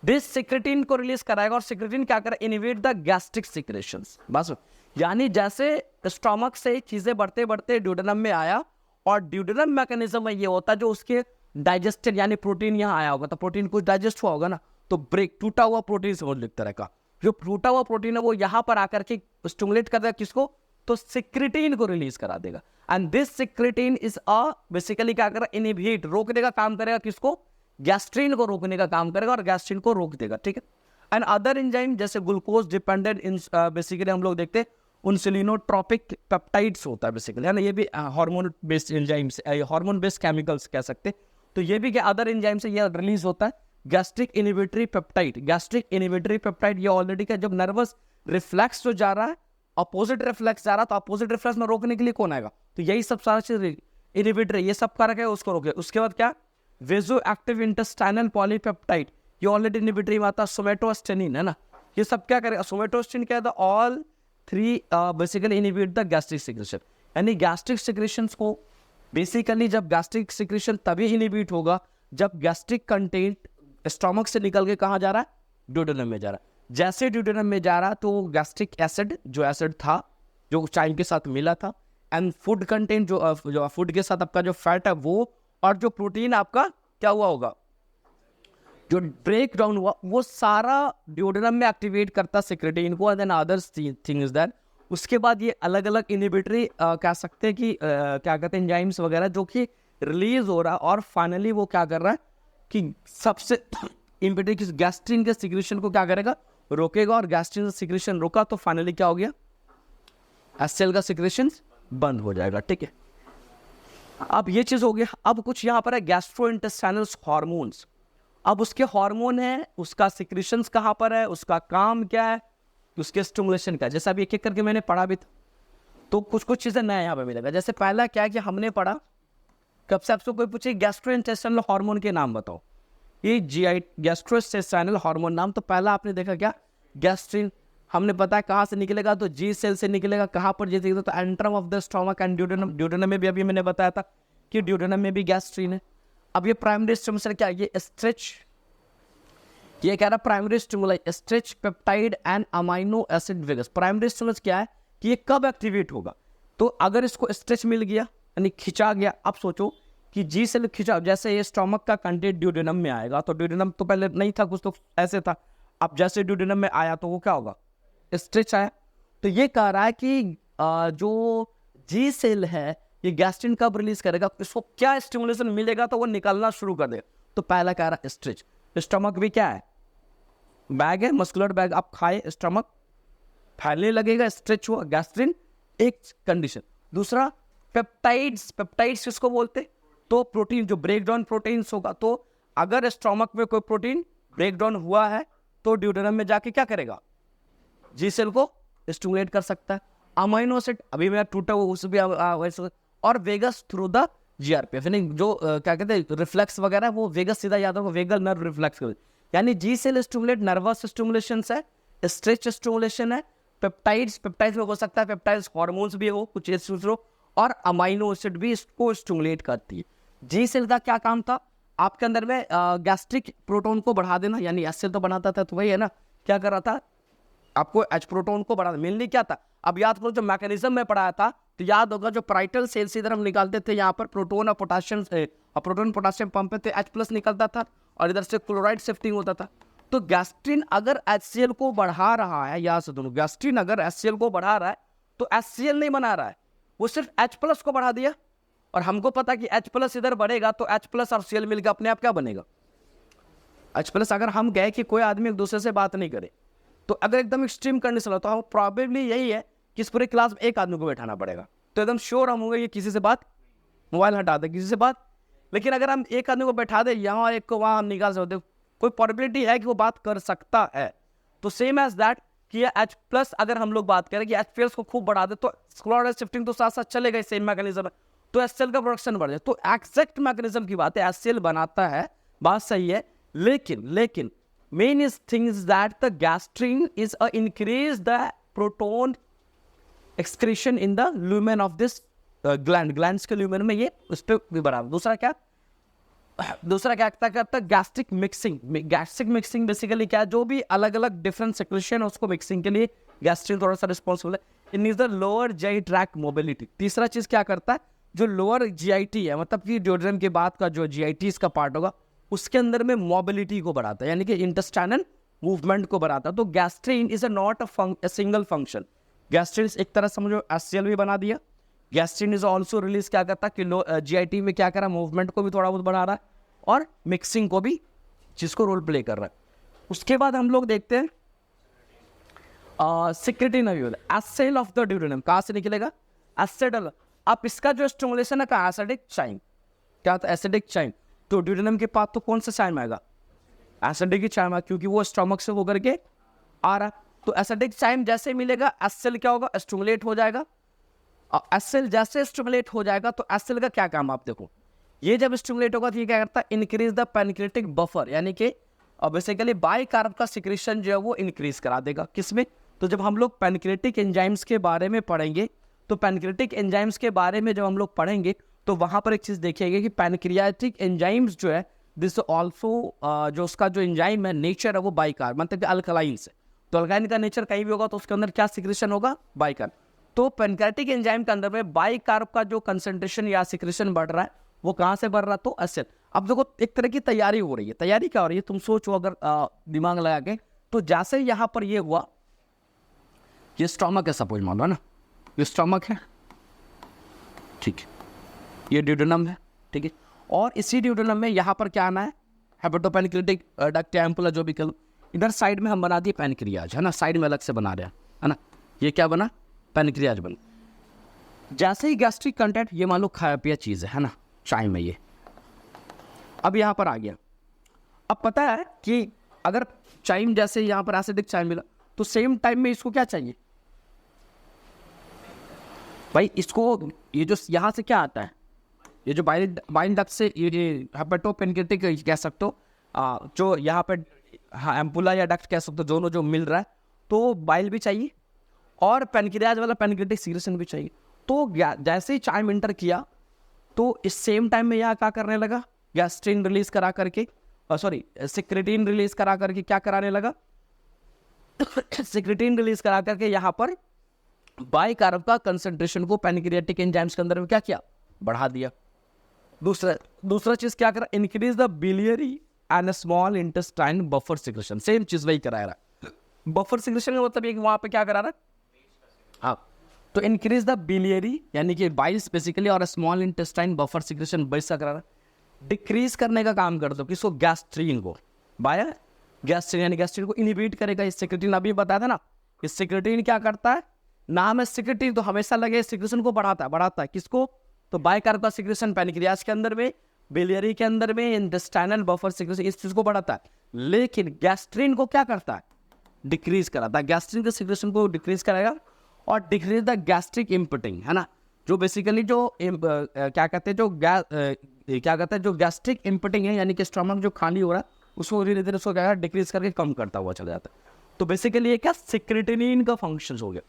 this secretin को रिलीज कराएगा, और सिक्रेटिन क्या करेगा, इनहिबिट द गैस्ट्रिक सिक्रेशंस, बस। यानी जैसे स्टमक से चीजें बढ़ते बढ़ते ड्यूडेनम में आया, और ड्यूडेनम मैकेनिज्म में ये होता है जो उसके डाइजेस्टेड यानी प्रोटीन यहाँ आया होगा, तो प्रोटीन कुछ डाइजेस्ट हुआ होगा ना, तो ब्रेक टूटा हुआ प्रोटीन समझ लो एक तरह का, जो टूटा हुआ प्रोटीन है वो यहाँ पर आकर के स्टिमुलेट कर देगा किसको, तो सिक्रेटिन को रिलीज करा देगा, and this secretin is basically क्या करेगा, इनहिबिट रोकने का काम करेगा किसको, गैस्ट्रीन को रोकने का काम करेगा, और गैस्ट्रीन को रोक देगा, ठीक है। एंड अदर एंजाइम जैसे ग्लूकोज डिपेंडेंट इन बेसिकली हम लोग देखते हैं इंसुलिनोट्रोपिक पेप्टाइड्स होता है बेसिकली है ना, ये भी hormone based enzymes, hormone based chemicals कह सकते हैं, तो ये भी क्या अदर एंजाइम से ये रिलीज होता है, gastric inhibitory peptide, gastric inhibitory peptide ये ऑलरेडी क्या, जब नर्वस रिफ्लेक्स जो जा रहा है अपोजिट रिफ्लेक्स जा रहा है, तो अपोजिट रिफ्लेक्स में रोकने के लिए कौन आएगा, तो यही सब सारा चीज इनहिबिटरी ये सब कर रखा है, उसको रोके। उसके बाद क्या, वेजो एक्टिव इंटेस्टाइनल पॉलीपेप्टाइड, ये ऑलरेडी इनहिबिटरी में आता है, सोमेटोस्टेनिन है ना, ये सब क्या करेगा, सोमेटोस्टेनिन क्या है, all three basically inhibit the gastric secretion, यानी गैस्ट्रिक सिक्रेशन को बेसिकली जब गैस्ट्रिक सिक्रेशन तभी इनहिबिट होगा जब गैस्ट्रिक कंटेंट स्टमक से निकल के कहाँ जा रहा है, ड्यूडेनम में जा रहा है, जैसे ड्यूडेनम में जा रहा है तो गैस्ट्रिक एसिड जो एसिड था जो चाइम के साथ मिला था एंड फूड कंटेंट जो फूड के साथ आपका जो फैट है वो, और जो प्रोटीन आपका क्या हुआ होगा, जो ब्रेक डाउन हुआ, वो सारा ड्यूडेनम में एक्टिवेट करता सिक्रेटिन को, and than others things that उसके बाद ये अलग अलग इनिबिटरी कह सकते हैं कि क्या कहते हैं एंजाइम्स वगैरह जो कि रिलीज हो रहा है, और फाइनली वो क्या कर रहा है कि सबसे इम्पिटेड किस गैस्ट्रिन के सिक्रेशन को क्या करेगा, रोकेगा, और गैस्ट्रिन का सिक्रेशन रोका तो फाइनली क्या हो गया, एचसीएल का सिक्रेशन बंद हो जाएगा। ठीक है, अब ये चीज हो गया। अब कुछ यहाँ पर है गैस्ट्रोइंटेस्टाइनल हार्मोन्स। अब उसके हार्मोन है, उसका सिक्रेशंस कहाँ पर है, उसका काम क्या है, उसके स्टिमुलेशन का, जैसा अभी एक एक करके मैंने पढ़ा भी था, तो कुछ कुछ चीजें नया यहाँ पे मिलेगा। जैसे पहला क्या है कि हमने पढ़ा, कब से आपसे कोई पूछे गैस्ट्रोइंटेस्टाइनल हार्मोन के नाम बताओ, ये जीआई गैस्ट्रोइंटेस्टाइनल हार्मोन नाम, तो पहला आपने देखा क्या, गैस्ट्रिन। हमने पता है कहाँ से निकलेगा, तो जी सेल से निकलेगा। कहाँ पर जी निकलेगा, तो antrum of the stomach and duodenum. Duodenum में भी अभी मैंने बताया था कि ड्यूडेनम में भी गैस्ट्रिन है। अब ये प्राइमरी स्टिमुलस क्या है, ये स्ट्रेच, ये कह रहा primary stimuli stretch peptide and amino acid vagus. Primary stimulus क्या है कि ये कब एक्टिवेट होगा, तो अगर इसको स्ट्रेच मिल गया यानी खिंचा गया। अब सोचो कि जी सेल खिंचा, जैसे ये स्टोमक का कंटेंट ड्यूडेनम में आएगा, तो ड्यूडेनम तो पहले नहीं था, कुछ तो ऐसे था। अब जैसे ड्यूडेनम में आया तो वो क्या होगा, स्ट्रेच आया। तो ये कह रहा है कि जो जी सेल है ये गैस्ट्रिन कब रिलीज करेगा, इसको क्या स्टिमुलेशन मिलेगा तो वो निकलना शुरू कर देगा। तो पहला कह रहा है स्ट्रेच। स्टमक भी क्या है, बैग है, मस्कुलर बैग। आप खाए स्टमक फैलने लगेगा, स्ट्रेच हुआ, गैस्ट्रिन एक कंडीशन। दूसरा पेप्टाइड्स। पेप्टाइड्स किसको बोलते, तो प्रोटीन जो ब्रेक डाउन प्रोटीन्स होगा। तो अगर स्टमक में कोई प्रोटीन ब्रेक डाउन हुआ है तो ड्यूडेनम में जाके क्या करेगा, जी सेल को स्टिमुलेट कर सकता है। अमाइनो एसिड अभी मैं टूटा हुआ उस भी और वेगस थ्रू द जीआरपीएफ, यानी जो क्या कहते हैं रिफ्लेक्स वगैरह, वो वेगस सीधा याद होगा, वेगल नर्व रिफ्लेक्स। यानी जी सेल स्टिमुलेट नर्वस स्टिमुलेशन है, स्ट्रेच स्टिमुलेशन है, पेप्टाइड्स, पेप्टाइड्स में हो सकता है पेप्टाइड्स हार्मोन्स भी हो कुछ हो, और अमाइनो एसिड भी इसको स्टिमुलेट करती है। जी सेल का क्या काम था, आपके अंदर में गैस्ट्रिक प्रोटोन को बढ़ा देना, यानी एच सेल तो बनाता था, तो वही है ना, क्या कर रहा था, आपको एच प्रोटोन को बढ़ाना। मेनली क्या था, अब याद करो जो मैकेनिज्म में पढ़ाया था, तो याद होगा जो पाराइटल सेल से इधर हम निकालते थे, यहाँ पर प्रोटोन और पोटाशियम, प्रोटोन पोटाशियम पंप पे थे, H प्लस निकलता था, और इधर से क्लोराइड शिफ्टिंग होता था। तो गैस्ट्रिन अगर HCl को बढ़ा रहा है, यहाँ से दोनों, गैस्ट्रिन अगर HCl को बढ़ा रहा है तो HCl नहीं बना रहा है, वो सिर्फ H प्लस को बढ़ा दिया। और हमको पता कि H प्लस इधर बढ़ेगा तो H प्लस और Cl मिलकर अपने आप क्या बनेगा, H प्लस। अगर हम गए कि कोई आदमी एक दूसरे से बात नहीं करे, तो अगर एकदम एक्सट्रीम कंडीशन हो तो हम प्रॉबेबली यही है कि इस पूरे क्लास में एक आदमी को बैठाना पड़ेगा, तो एकदम श्योर हम होंगे ये किसी से बात, मोबाइल हटा दे किसी से बात। लेकिन अगर हम एक आदमी को बैठा दे यहाँ, एक को वहाँ, हम निकाल सकते, कोई पॉसिबिलिटी है कि वो बात कर सकता है। तो सेम एज दैट कि ये H प्लस अगर हम लोग बात करें कि H प्लस को खूब बढ़ा दे तो क्लोराइड शिफ्टिंग तो साथ साथ चलेगा, सेम मैकेनिज्म है, तो HCl का प्रोडक्शन बढ़ जाए। तो एक्जैक्ट मैकेनिज्म की बात है, HCl बनाता है, बात सही है। लेकिन main is thing is that the gastrin is increase the proton excretion in the lumen of this glands के lumen में ये उस पर भी बराबर। दूसरा क्या करता है gastric mixing. Gastric mixing basically क्या है, जो भी अलग अलग डिफरेंट सेक्रेशन है उसको मिक्सिंग के लिए गैस्ट्रिन थोड़ा सा रिस्पॉन्सिबल है। In is the lower GI tract mobility. तीसरा चीज क्या करता है, जो लोअर जीआईटी है, मतलब कि ड्यूडेनम के बाद का जो जीआईटी इसका पार्ट होगा, उसके अंदर में मोबिलिटी को बढ़ाता है, यानी कि इंटेस्टाइनल मूवमेंट को बढ़ाता है। तो gastrin is not a single function. Gastrin एक तरह समझो HCl भी बना दिया। गैस्ट्रिन इज ऑल्सो रिलीज क्या करता है कि जीआईटी में क्या कर रहा है, मूवमेंट को भी थोड़ा बहुत बढ़ा रहा है और मिक्सिंग को भी, जिसको रोल प्ले कर रहा है। उसके बाद हम लोग देखते हैं secretin acid of the duodenum. कहाँ से निकलेगा, एसिड। अब इसका जो स्टिमुलेशन है का एसिडिक चाइम, क्या था, एसिडिक चाइम। तो ड्यूडेनम के पास तो कौन सा चाइम आएगा, एसिडिक ही चाइम आएगा, क्योंकि वो स्टमक से होकर के आ रहा। तो एसिडिक चाइम जैसे मिलेगा, एसिल क्या होगा, स्टिमुलेट हो जाएगा। एसिल जैसे स्टिमुलेट हो जाएगा तो एसिल का क्या काम, आप देखो, ये जब स्टिमुलेट होगा तो ये क्या करता है, इंक्रीज द पैनक्रेटिक बफर, यानी कि बेसिकली बाइकार्ब का सिक्रेशन जो है वो इंक्रीज करा देगा। किसमें, तो जब हम लोग पैनक्रेटिक एंजाइम्स के बारे में पढ़ेंगे, तो पैनक्रेटिक एंजाइम्स के बारे में जब हम लोग पढ़ेंगे तो वहां पर एक चीज देखिएगा कि पैनक्रियाटिक एंजाइम्स जो है दिस ऑल्सो जो उसका जो एंजाइम है नेचर है वो बाइकार्ब, मतलब कि अल्कलाइन से। तो अल्कलाइन का नेचर कहीं भी होगा तो उसके अंदर क्या सिक्रेशन होगा, बाइकार्ब। तो पैनक्रियाटिक एंजाइम के अंदर में बाइकार्ब का जो कंसंट्रेशन या सिक्रेशन बढ़ रहा है वो कहाँ से बढ़ रहा है, तो एसिड। अब देखो एक तरह की तैयारी हो रही है। तैयारी क्या हो रही है, तुम सोचो अगर दिमाग लगा के, तो जैसे यहाँ पर ये हुआ, ये स्टोमक है सपोज मान लो ना, ये स्टोमक है, ठीक है, ये ड्यूडेनम है, ठीक है, और इसी ड्यूडेनम में यहाँ पर क्या आना है, हेपेटोपेनक्रियाटिक डक्ट एम्पुला जो भी कह लो, इधर साइड में हम बना दिए पैनक्रियाज, है ना, साइड में अलग से बना रहे हैं, है ना, ये क्या बना, पैनक्रियाज बना। जैसे ही गैस्ट्रिक कंटेंट, ये मान लो खाया पिया चीज़ है ना, चाय में ये अब यहाँ पर आ गया। अब पता है कि अगर चाय में जैसे यहाँ पर एसिडिक चाय मिला, तो सेम टाइम में इसको क्या चाहिए भाई, इसको ये जो यहाँ से क्या आता है, ये जो बाइल डक्ट से ये हेपेटोपेनक्रियाटिक कह सकते हो, जो यहाँ पे हाँ एम्पुला या डक्ट कह सकते हो, दोनों जो मिल रहा है, तो बाइल भी चाहिए और पैनक्रियाज वाला पैनक्रियाटिक सीक्रेशन भी चाहिए। तो जैसे ही चाइम इंटर किया, तो इस सेम टाइम में यहाँ क्या करने लगा, गैस्ट्रिन रिलीज करा करके, सॉरी सिक्रेटिन रिलीज करा करके क्या कराने लगा, सिक्रेटिन रिलीज करा करके यहाँ पर बाइकार्ब का कंसंट्रेशन को पैनक्रियाटिक एंजाइम्स के अंदर में क्या किया, बढ़ा दिया। दूसरा चीज क्या करा, increase the biliary and small intestine buffer secretion, same चीज वही करा रहा है। बफर सिक्रेशन का मतलब एक वहां पे क्या करा रहा है, हाँ, तो इंक्रीज द बिलियरी यानी कि बाइल्स बेसिकली और स्मॉल इंटेस्टाइन बफर सिक्रेशन वैसा करा रहा है। डिक्रीज करने का काम कर दो किसको, गैस्ट्रिन को, बाया गैस्ट्रिन यानी गैस्ट्रिन को इनहिबिट करेगा। इस सिक्रेटिन अभी बताया था ना, इस सिक्रेटिन क्या करता है, नाम है सिक्रेटिन तो हमेशा लगे सिक्रेशन को बढ़ाता है किसको, तो बाइकार्ब का सिक्रेशन पैनक्रियाज के अंदर में, बिलियरी के अंदर में, इंटेस्टाइनल बफर सिक्रेशन इस चीज को बढ़ाता है। लेकिन गैस्ट्रिन को क्या करता है, डिक्रीज कराता है, गैस्ट्रिन के सिक्रेशन को डिक्रीज कराएगा और डिक्रीज द गैस्ट्रिक इम्पटिंग, है ना, जो बेसिकली जो क्या कहते हैं, जो गैस्ट्रिक इम्पटिंग है यानी कि स्टमक जो खाली हो रहा है उसको धीरे धीरे उसको क्या डिक्रीज करके कम करता हुआ चला जाता है। तो बेसिकली ये क्या सिक्रेटिनिन का फंक्शन हो गया।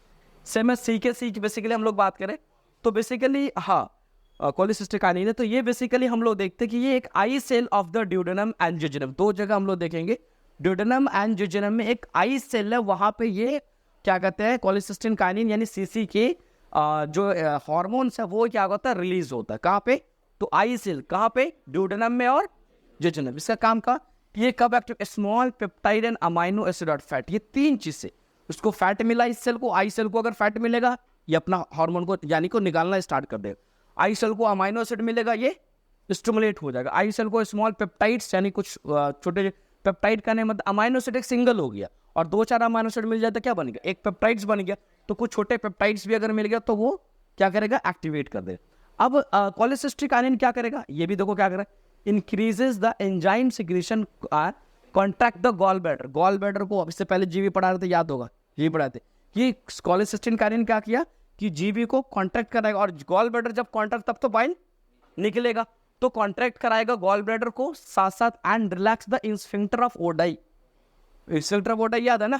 सेम है सी के सी की बेसिकली हम लोग बात करें तो बेसिकली हाँ कोलिसिस्टिक आनीन है। तो ये बेसिकली हम लोग देखते हैं कि ये एक I cell of the duodenum and jejunum, दो जगह हम लोग देखेंगे, ड्यूडेनम एंड जिजनम में एक आई सेल है, वहां पे ये क्या कहते हैं कोलिसिस्टिन काइनिन यानी सीसी के जो हार्मोन्स है वो क्या होता है, रिलीज होता है। कहाँ पे, तो आई सेल, कहाँ पे, ड्यूडेनम में और जिजनम। इसका काम का ये कब active, small peptide and amino acid और फैट, ये तीन चीज से उसको फैट मिला इस सेल को, आई सेल को अगर फैट मिलेगा ये अपना हार्मोन को यानी को निकालना स्टार्ट कर देगा, आई सेल को अमाइनो एसिड मिलेगा ये स्टिमुलेट हो जाएगा, आई सेल को स्मॉल पेप्टाइड्स यानी कुछ छोटे पेप्टाइड का मतलब अमाइनो एसिड एक सिंगल हो गया और दो चार अमाइनो एसिड मिल जाए तो क्या बन गया, एक पेप्टाइड्स बन गया। तो कुछ छोटे पेप्टाइड्स भी अगर मिल गया तो वो क्या करेगा, एक्टिवेट कर देगा। अब कोलिसिस्टिक आयनिन क्या करेगा, ये भी देखो क्या करेगा, increases the enzyme secretion, contract the gall bladder. Gall bladder को इससे पहले जीवी पढ़ा रहे थे, याद होगा जीवी पढ़ाए थे, ये कोलिसिस्टिक आयनिन क्या किया कि जीवी को कॉन्ट्रैक्ट कराएगा और गॉल ब्लैडर जब कॉन्ट्रैक्ट तब तो बाइल निकलेगा, तो कॉन्ट्रैक्ट कराएगा गॉल ब्लैडर को साथ साथ and relax the sphincter of Oddi. Sphincter of Oddi याद है ना,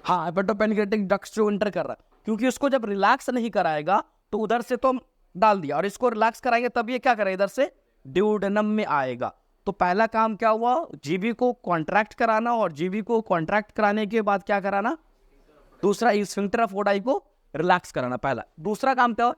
हाँ, हेपेटोपेनक्रियाटिक डक्ट जो इंटर कर रहा है, क्योंकि उसको जब रिलैक्स नहीं कराएगा तो उधर से तो डाल दिया और इसको रिलैक्स कराएंगे तब ये क्या करेगा, इधर से ड्यूडेनम में आएगा। तो पहला काम क्या हुआ, जीवी को कॉन्ट्रैक्ट कराना और जीवी को कॉन्ट्रैक्ट कराने के बाद क्या कराना, दूसरा स्फिंक्टर ऑफ ओडाई को रिलैक्स कराना पहला। दूसरा काम क्या हुआ,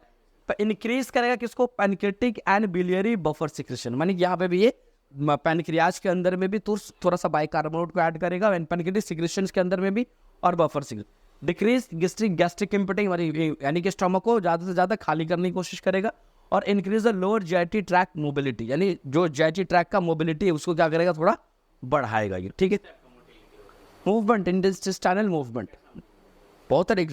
इंक्रीज करेगा किसको, pancreatic and biliary buffer secretion, मानी यहाँ पे भी ये पैनक्रियाज के अंदर में भी थोड़ा सा बाइकार्बोनेट को ऐड करेगा, पैनक्रियाटिक सिक्रेशन के अंदर में भी और buffer secretion. Decrease gastric emptying यानी कि स्टमक को ज़्यादा से ज़्यादा खाली करने की कोशिश करेगा और increase the lower GIT tract mobility, यानी जो जीआईटी ट्रैक का मोबिलिटी है उसको क्या करेगा, थोड़ा बढ़ाएगा ये, ठीक है। मूवमेंट, इंटेस्टाइनल मूवमेंट बहुत एक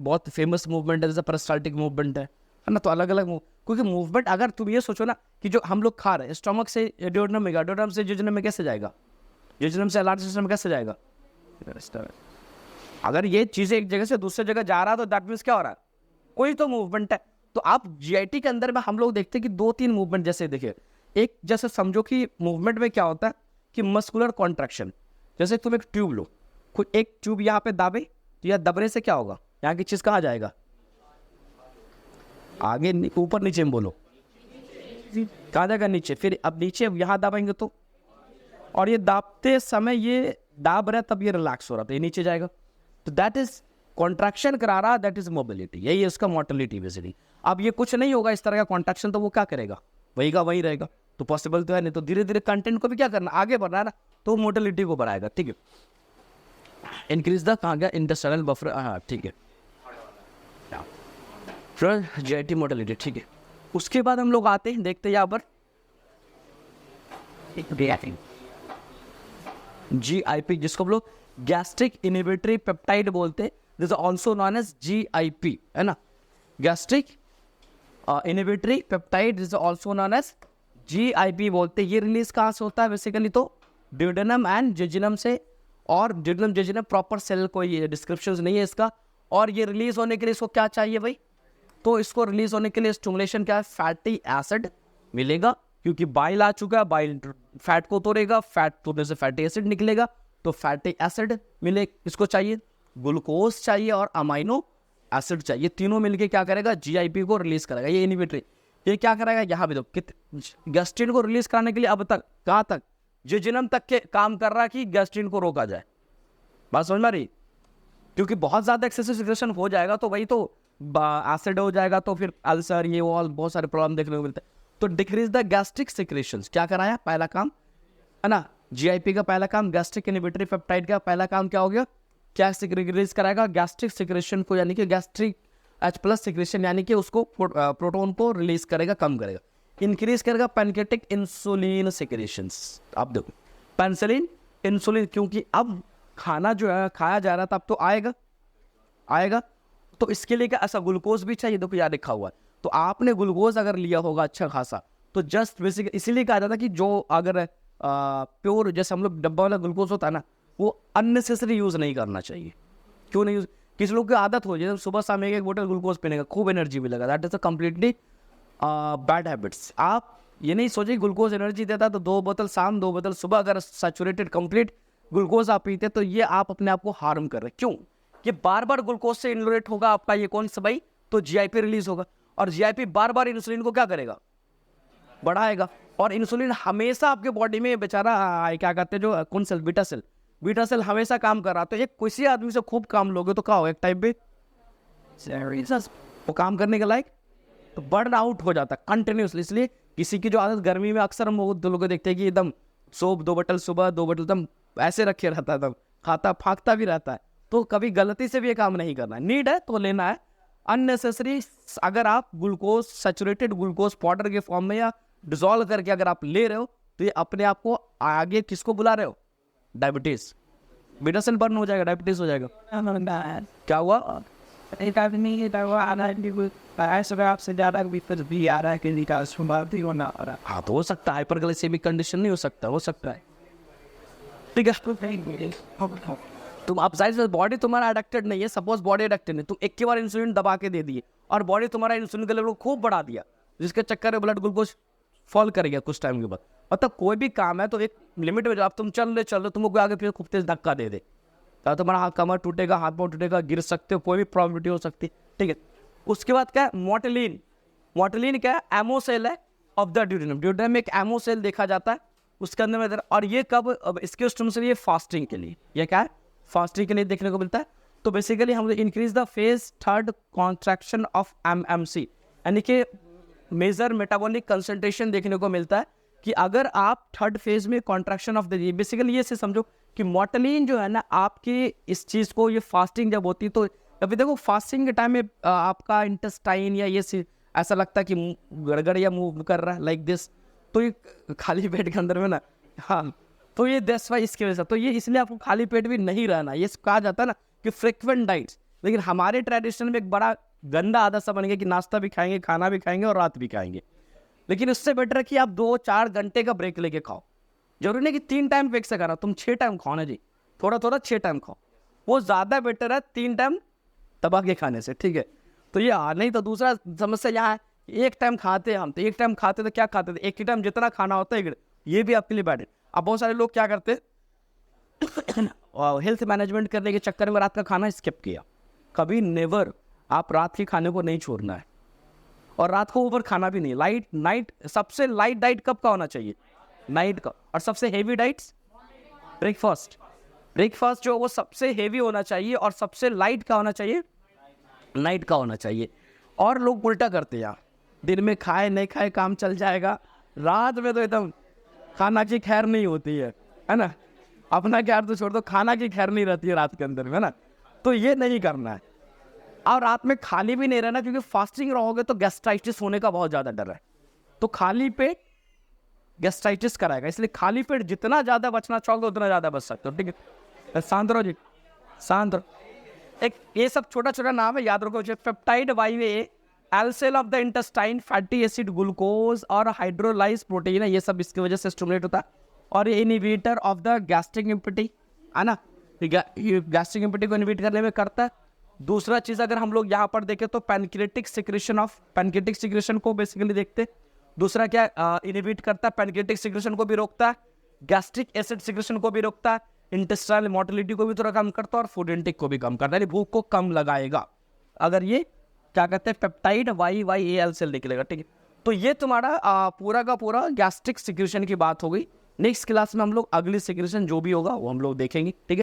बहुत फेमस मूवमेंट है, जैसे पेरिस्टाल्टिक मूवमेंट है ना, तो अलग अलग क्योंकि मूवमेंट अगर तुम ये सोचो ना कि जो हम लोग खा रहे हैं स्टमक से ड्यूडेनम में, ड्यूडेनम से जिजनम में कैसे जाएगा, जिजनम से लार्ज सिस्टम में कैसे जाएगा, अगर ये चीजें एक जगह से दूसरी जगह जा रहा है तो दैट मीन्स क्या हो रहा है, कोई तो मूवमेंट है। तो आप जीआईटी के अंदर में हम लोग देखते हैं कि दो तीन मूवमेंट जैसे देखिए, एक जैसे समझो कि मूवमेंट में क्या होता है कि मस्कुलर कॉन्ट्रैक्शन, जैसे तुम एक ट्यूब लो, कोई एक ट्यूब यहाँ पे दाबे तो यह दबने से क्या होगा, यहाँ की चीज कहाँ जाएगा, आगे ऊपर नीचे में बोलो, कहाँ जाएगा, नीचे। फिर अब नीचे यहाँ दाबेंगे तो, और ये दाबते समय ये दाब रहा है तब ये रिलैक्स हो रहा था, ये नीचे जाएगा। तो दैट इज कॉन्ट्रैक्शन करा रहा, दैट इज मोबिलिटी, यही है उसका मोटिलिटी बेसिकली। अब ये कुछ नहीं होगा इस तरह का कॉन्ट्रैक्शन, तो वो क्या करेगा, वही का वही रहेगा, तो पॉसिबल तो है नहीं। तो धीरे धीरे कंटेंट को भी क्या करना, आगे बढ़ना है ना, तो मोटिलिटी को बढ़ाएगा, ठीक है। इंक्रीज द कहाँ गया, इंटरस्टेलर बफर, हाँ ठीक है, जीआईटी मोटिलिटी, ठीक है। उसके बाद हम लोग आते हैं, देखते हैं यहाँ पर GIP, जिसको हम लोग गैस्ट्रिक इनहिबिटरी पेप्टाइड बोलते हैं, this also known as GIP, है ना, gastric inhibitory peptide, this also known as GIP बोलते हैं। ये रिलीज कहाँ से होता है बेसिकली, तो ड्यूडेनम एंड जेजिनम से, और ड्यूडेनम जेजिनम प्रॉपर सेल कोई डिस्क्रिप्शन नहीं है इसका। और ये रिलीज होने के लिए इसको क्या चाहिए भाई, तो इसको रिलीज होने के लिए स्टिमुलेशन क्या है, फैटी एसिड मिलेगा, क्योंकि बाइल आ चुका है, बाइल फैट को तोड़ेगा, फैट तोड़ने से फैटी एसिड निकलेगा, तो फैटी एसिड मिले, इसको चाहिए, ग्लूकोज चाहिए और अमाइनो एसिड चाहिए, तीनों मिलके क्या करेगा, GIP को रिलीज करेगा। ये इनहिबिटरी, ये क्या करेगा, यहाँ भी दो गैस्ट्रिन को रिलीज कराने के लिए अब तक कहाँ तक, जेजिनम तक के काम कर रहा है कि गैस्ट्रिन को रोका जाए, बात समझ में आ रही, क्योंकि बहुत ज्यादा एक्सेसिव सिक्रेशन हो जाएगा तो वही तो एसिड हो जाएगा, तो फिर अल्सर, ये वो बहुत सारे प्रॉब्लम देखने को मिलते हैं। तो डिक्रीज द गैस्ट्रिक सिक्रेशंस, क्या कराया, पहला काम है ना, GIP का पहला काम, गैस्ट्रिक इनहिबिटरी पेप्टाइड का पहला काम क्या हो गया, क्या रिलीज कराएगा, गैस्ट्रिक सिक्रेशन को, यानी कि गैस्ट्रिक H+ सिक्रेशन, यानी कि उसको प्रोटोन को रिलीज करेगा, कम करेगा। इंक्रीज करेगा पैनकेटिक इंसुलिन सिक्रेशंस, आप देखो पेंसिलिन इंसुलिन, क्योंकि अब खाना जो है खाया जा रहा था, अब तो आएगा, तो इसके लिए क्या, ऐसा ग्लूकोज भी चाहिए, देखो यहाँ लिखा हुआ है, तो आपने ग्लूकोज अगर लिया होगा अच्छा खासा, तो जस्ट बेसिक इसीलिए कहा जाता है कि जो अगर प्योर, जैसे हम लोग डब्बा वाला ग्लूकोज होता है ना, वो अननेसेसरी यूज़ नहीं करना चाहिए। क्यों नहीं यूज, किसी लोग की आदत हो जाए सुबह शाम एक बोतल ग्लूकोज पीने का, खूब एनर्जी मिलेगा, that is a completely bad habits. आप ये नहीं सोचिए ग्लूकोज एनर्जी देता है तो 2 बोतल शाम 2 बोतल सुबह, अगर सैचुरेटेड कंप्लीट ग्लूकोज आप पीते तो ये आप अपने आप को हार्म कर रहे हैं। क्यों, ये बार बार ग्लूकोज से इनोलेट होगा आपका ये कौन सा भाई, तो GIP रिलीज होगा, और GIP बार बार इंसुलिन को क्या करेगा, बढ़ाएगा। और इंसुलिन हमेशा आपके बॉडी में बेचारा क्या कहते हैं, जो कौन सेल, बीटा सेल हमेशा काम कर रहा, तो एक किसी आदमी से खूब काम लोगे तो क्या होगा, एक टाइप पे वो काम करने के लायक, तो बर्न आउट हो जाता है कंटिन्यूसली। इसलिए किसी की जो आदत गर्मी में अक्सर हम लोग देखते हैं कि एकदम सोप 2 बोतल सुबह 2 बोतल एकदम ऐसे रखे रहता है, एकदम खाता फाकता भी रहता है, तो कभी गलती से भी ये काम नहीं करना है, नीड है तो लेना है। अननेसेसरी अगर आप ग्लूकोज सैचुरेटेड ग्लूकोज पाउडर के फॉर्म में या डिजोल्व करके अगर आप ले रहे हो, तो ये अपने आप को आगे किसको बुला रहे हो, डायबिटीज, बीटा सेल बर्न हो जाएगा, डायबिटीज हो जाएगा। क्या हुआ, आपसे ज्यादा भी आ रहा है कि निकास होना आ रहा है, हाँ तो हो सकता है, हाइपरग्लाइसेमिक कंडीशन नहीं हो सकता, हो सकता है, ठीक है। तुम आप जाहिर से बॉडी तुम्हारा एडिक्टेड नहीं है, सपोज बॉडी एडिक्टेड है, तुम एक के बार इंसुलिन दबा के दे दिए और बॉडी तुम्हारा इंसुलिन का लेवल खूब बढ़ा दिया, जिसके चक्कर में ब्लड ग्लूकोज फॉल कर गया कुछ टाइम के बाद। मतलब कोई भी काम है तो एक लिमिट में, आप तुम चल रहे तुमको आगे फिर खूब तेज धक्का दे दे, तो तुम्हारा हाथ कमर टूटेगा, हाथ पाँव टूटेगा, गिर सकते हो, कोई भी प्रॉब्लमिटी हो सकती है, ठीक है। उसके बाद क्या है, मोटिलिन क्या है, एमो सेल है ऑफ द ड्यूडेनम में एक एमो सेल देखा जाता है उसके अंदर में, और ये कब, अब इसके स्टूम से ये फास्टिंग के लिए, ये क्या है, फास्टिंग के लिए देखने को मिलता है। तो बेसिकली हम increase the phase 3rd contraction of MMC, यानी कि मेजर मेटाबॉलिक कंसंट्रेशन देखने को मिलता है कि अगर आप 3rd फेज में कॉन्ट्रैक्शन ऑफ द, बेसिकली ये से समझो कि मोटिलिन जो है ना आपकी इस चीज़ को, ये फास्टिंग जब होती है, तो अभी देखो फास्टिंग के टाइम में आपका इंटेस्टाइन या ये ऐसा लगता है कि गड़गड़ या मूव कर रहा है लाइक दिस, तो ये खाली पेट के अंदर में ना, हाँ, तो ये दैट्स वाई इसकी वजह से, तो ये इसलिए आपको खाली पेट भी नहीं रहना, ये कहा जाता है ना कि फ्रिक्वेंट डाइट्स। लेकिन हमारे ट्रेडिशन में एक बड़ा गंदा आदत सा बन गया कि नाश्ता भी खाएंगे, खाना भी खाएंगे और रात भी खाएंगे। लेकिन उससे बेटर है कि आप 2-4 घंटे का ब्रेक लेके खाओ, जरूरी नहीं कि 3 टाइम ब्रेक से खाना, तुम 6 टाइम खाओ ना जी, थोड़ा 6 टाइम खाओ, वो ज़्यादा बेटर है 3 टाइम दबा के खाने से, ठीक है। तो ये नहीं तो दूसरा समस्या यहाँ है, एक टाइम खाते हम, तो एक टाइम खाते तो क्या खाते थे, एक ही टाइम जितना खाना होता है ये भी आपके लिए बैड है। अब बहुत सारे लोग क्या करते हैं हेल्थ मैनेजमेंट करने के चक्कर में रात का खाना स्किप किया, कभी नेवर, आप रात के खाने को नहीं छोड़ना है, और रात को ऊपर खाना भी नहीं, नाइट सबसे लाइट डाइट कब का होना चाहिए, नाइट का, और सबसे हेवी डाइट्स ब्रेकफास्ट, ब्रेकफास्ट जो है वो सबसे हेवी होना चाहिए और सबसे लाइट का होना चाहिए, नाइट का होना चाहिए। और लोग उल्टा करते हैं यार, दिन में खाए नहीं खाए काम चल जाएगा, रात में तो एकदम खाना की खैर नहीं होती है ना। अपना खैर तो छोड़ दो, खाना की खैर नहीं रहती है रात के अंदर में, है ना। तो ये नहीं करना है। और रात में खाली भी नहीं रहना, क्योंकि फास्टिंग रहोगे तो गैस्ट्राइटिस होने का बहुत ज़्यादा डर है। तो खाली पेट गैस्ट्राइटिस कराएगा, इसलिए खाली पेट जितना ज़्यादा बचना चाहोगे उतना ज़्यादा बच सकते हो, ठीक है। शांत रहो जी, शांत रहो। एक ये सब छोटा छोटा नाम है, याद रखो। Peptide YY, L cell of the intestine, fatty acid, glucose और हाइड्रोलाइज प्रोटीन है, ये सब इसकी वजह से स्टिमुलेट होता है। और ये inhibitor of the gastric empty, है ना, गैस्ट्रिक इम्पिटी को इनिबिट करने में करता है। दूसरा चीज़ अगर हम लोग यहाँ पर देखें तो पैनक्रेटिक सिक्रेशन को बेसिकली देखते हैं। दूसरा क्या इनिबिट करता है, पैनक्रेटिक सिक्रेशन को भी रोकता है, गैस्ट्रिक एसिड सिक्रेशन को भी रोकता है, इंटेस्टाइनल मोटिलिटी को भी थोड़ा कम करता है और फूड इंटेक को भी कम करता है, यानी भूख को कम लगाएगा अगर ये क्या कहते हैं पेप्टाइड YYAL सेल निकलेगा, ठीक है। तो ये तुम्हारा पूरा का पूरा गैस्ट्रिक सिक्रेशन की बात हो गई। नेक्स्ट क्लास में हम लोग अगली सिक्रेशन जो भी होगा वो हम लोग देखेंगे, ठीक है।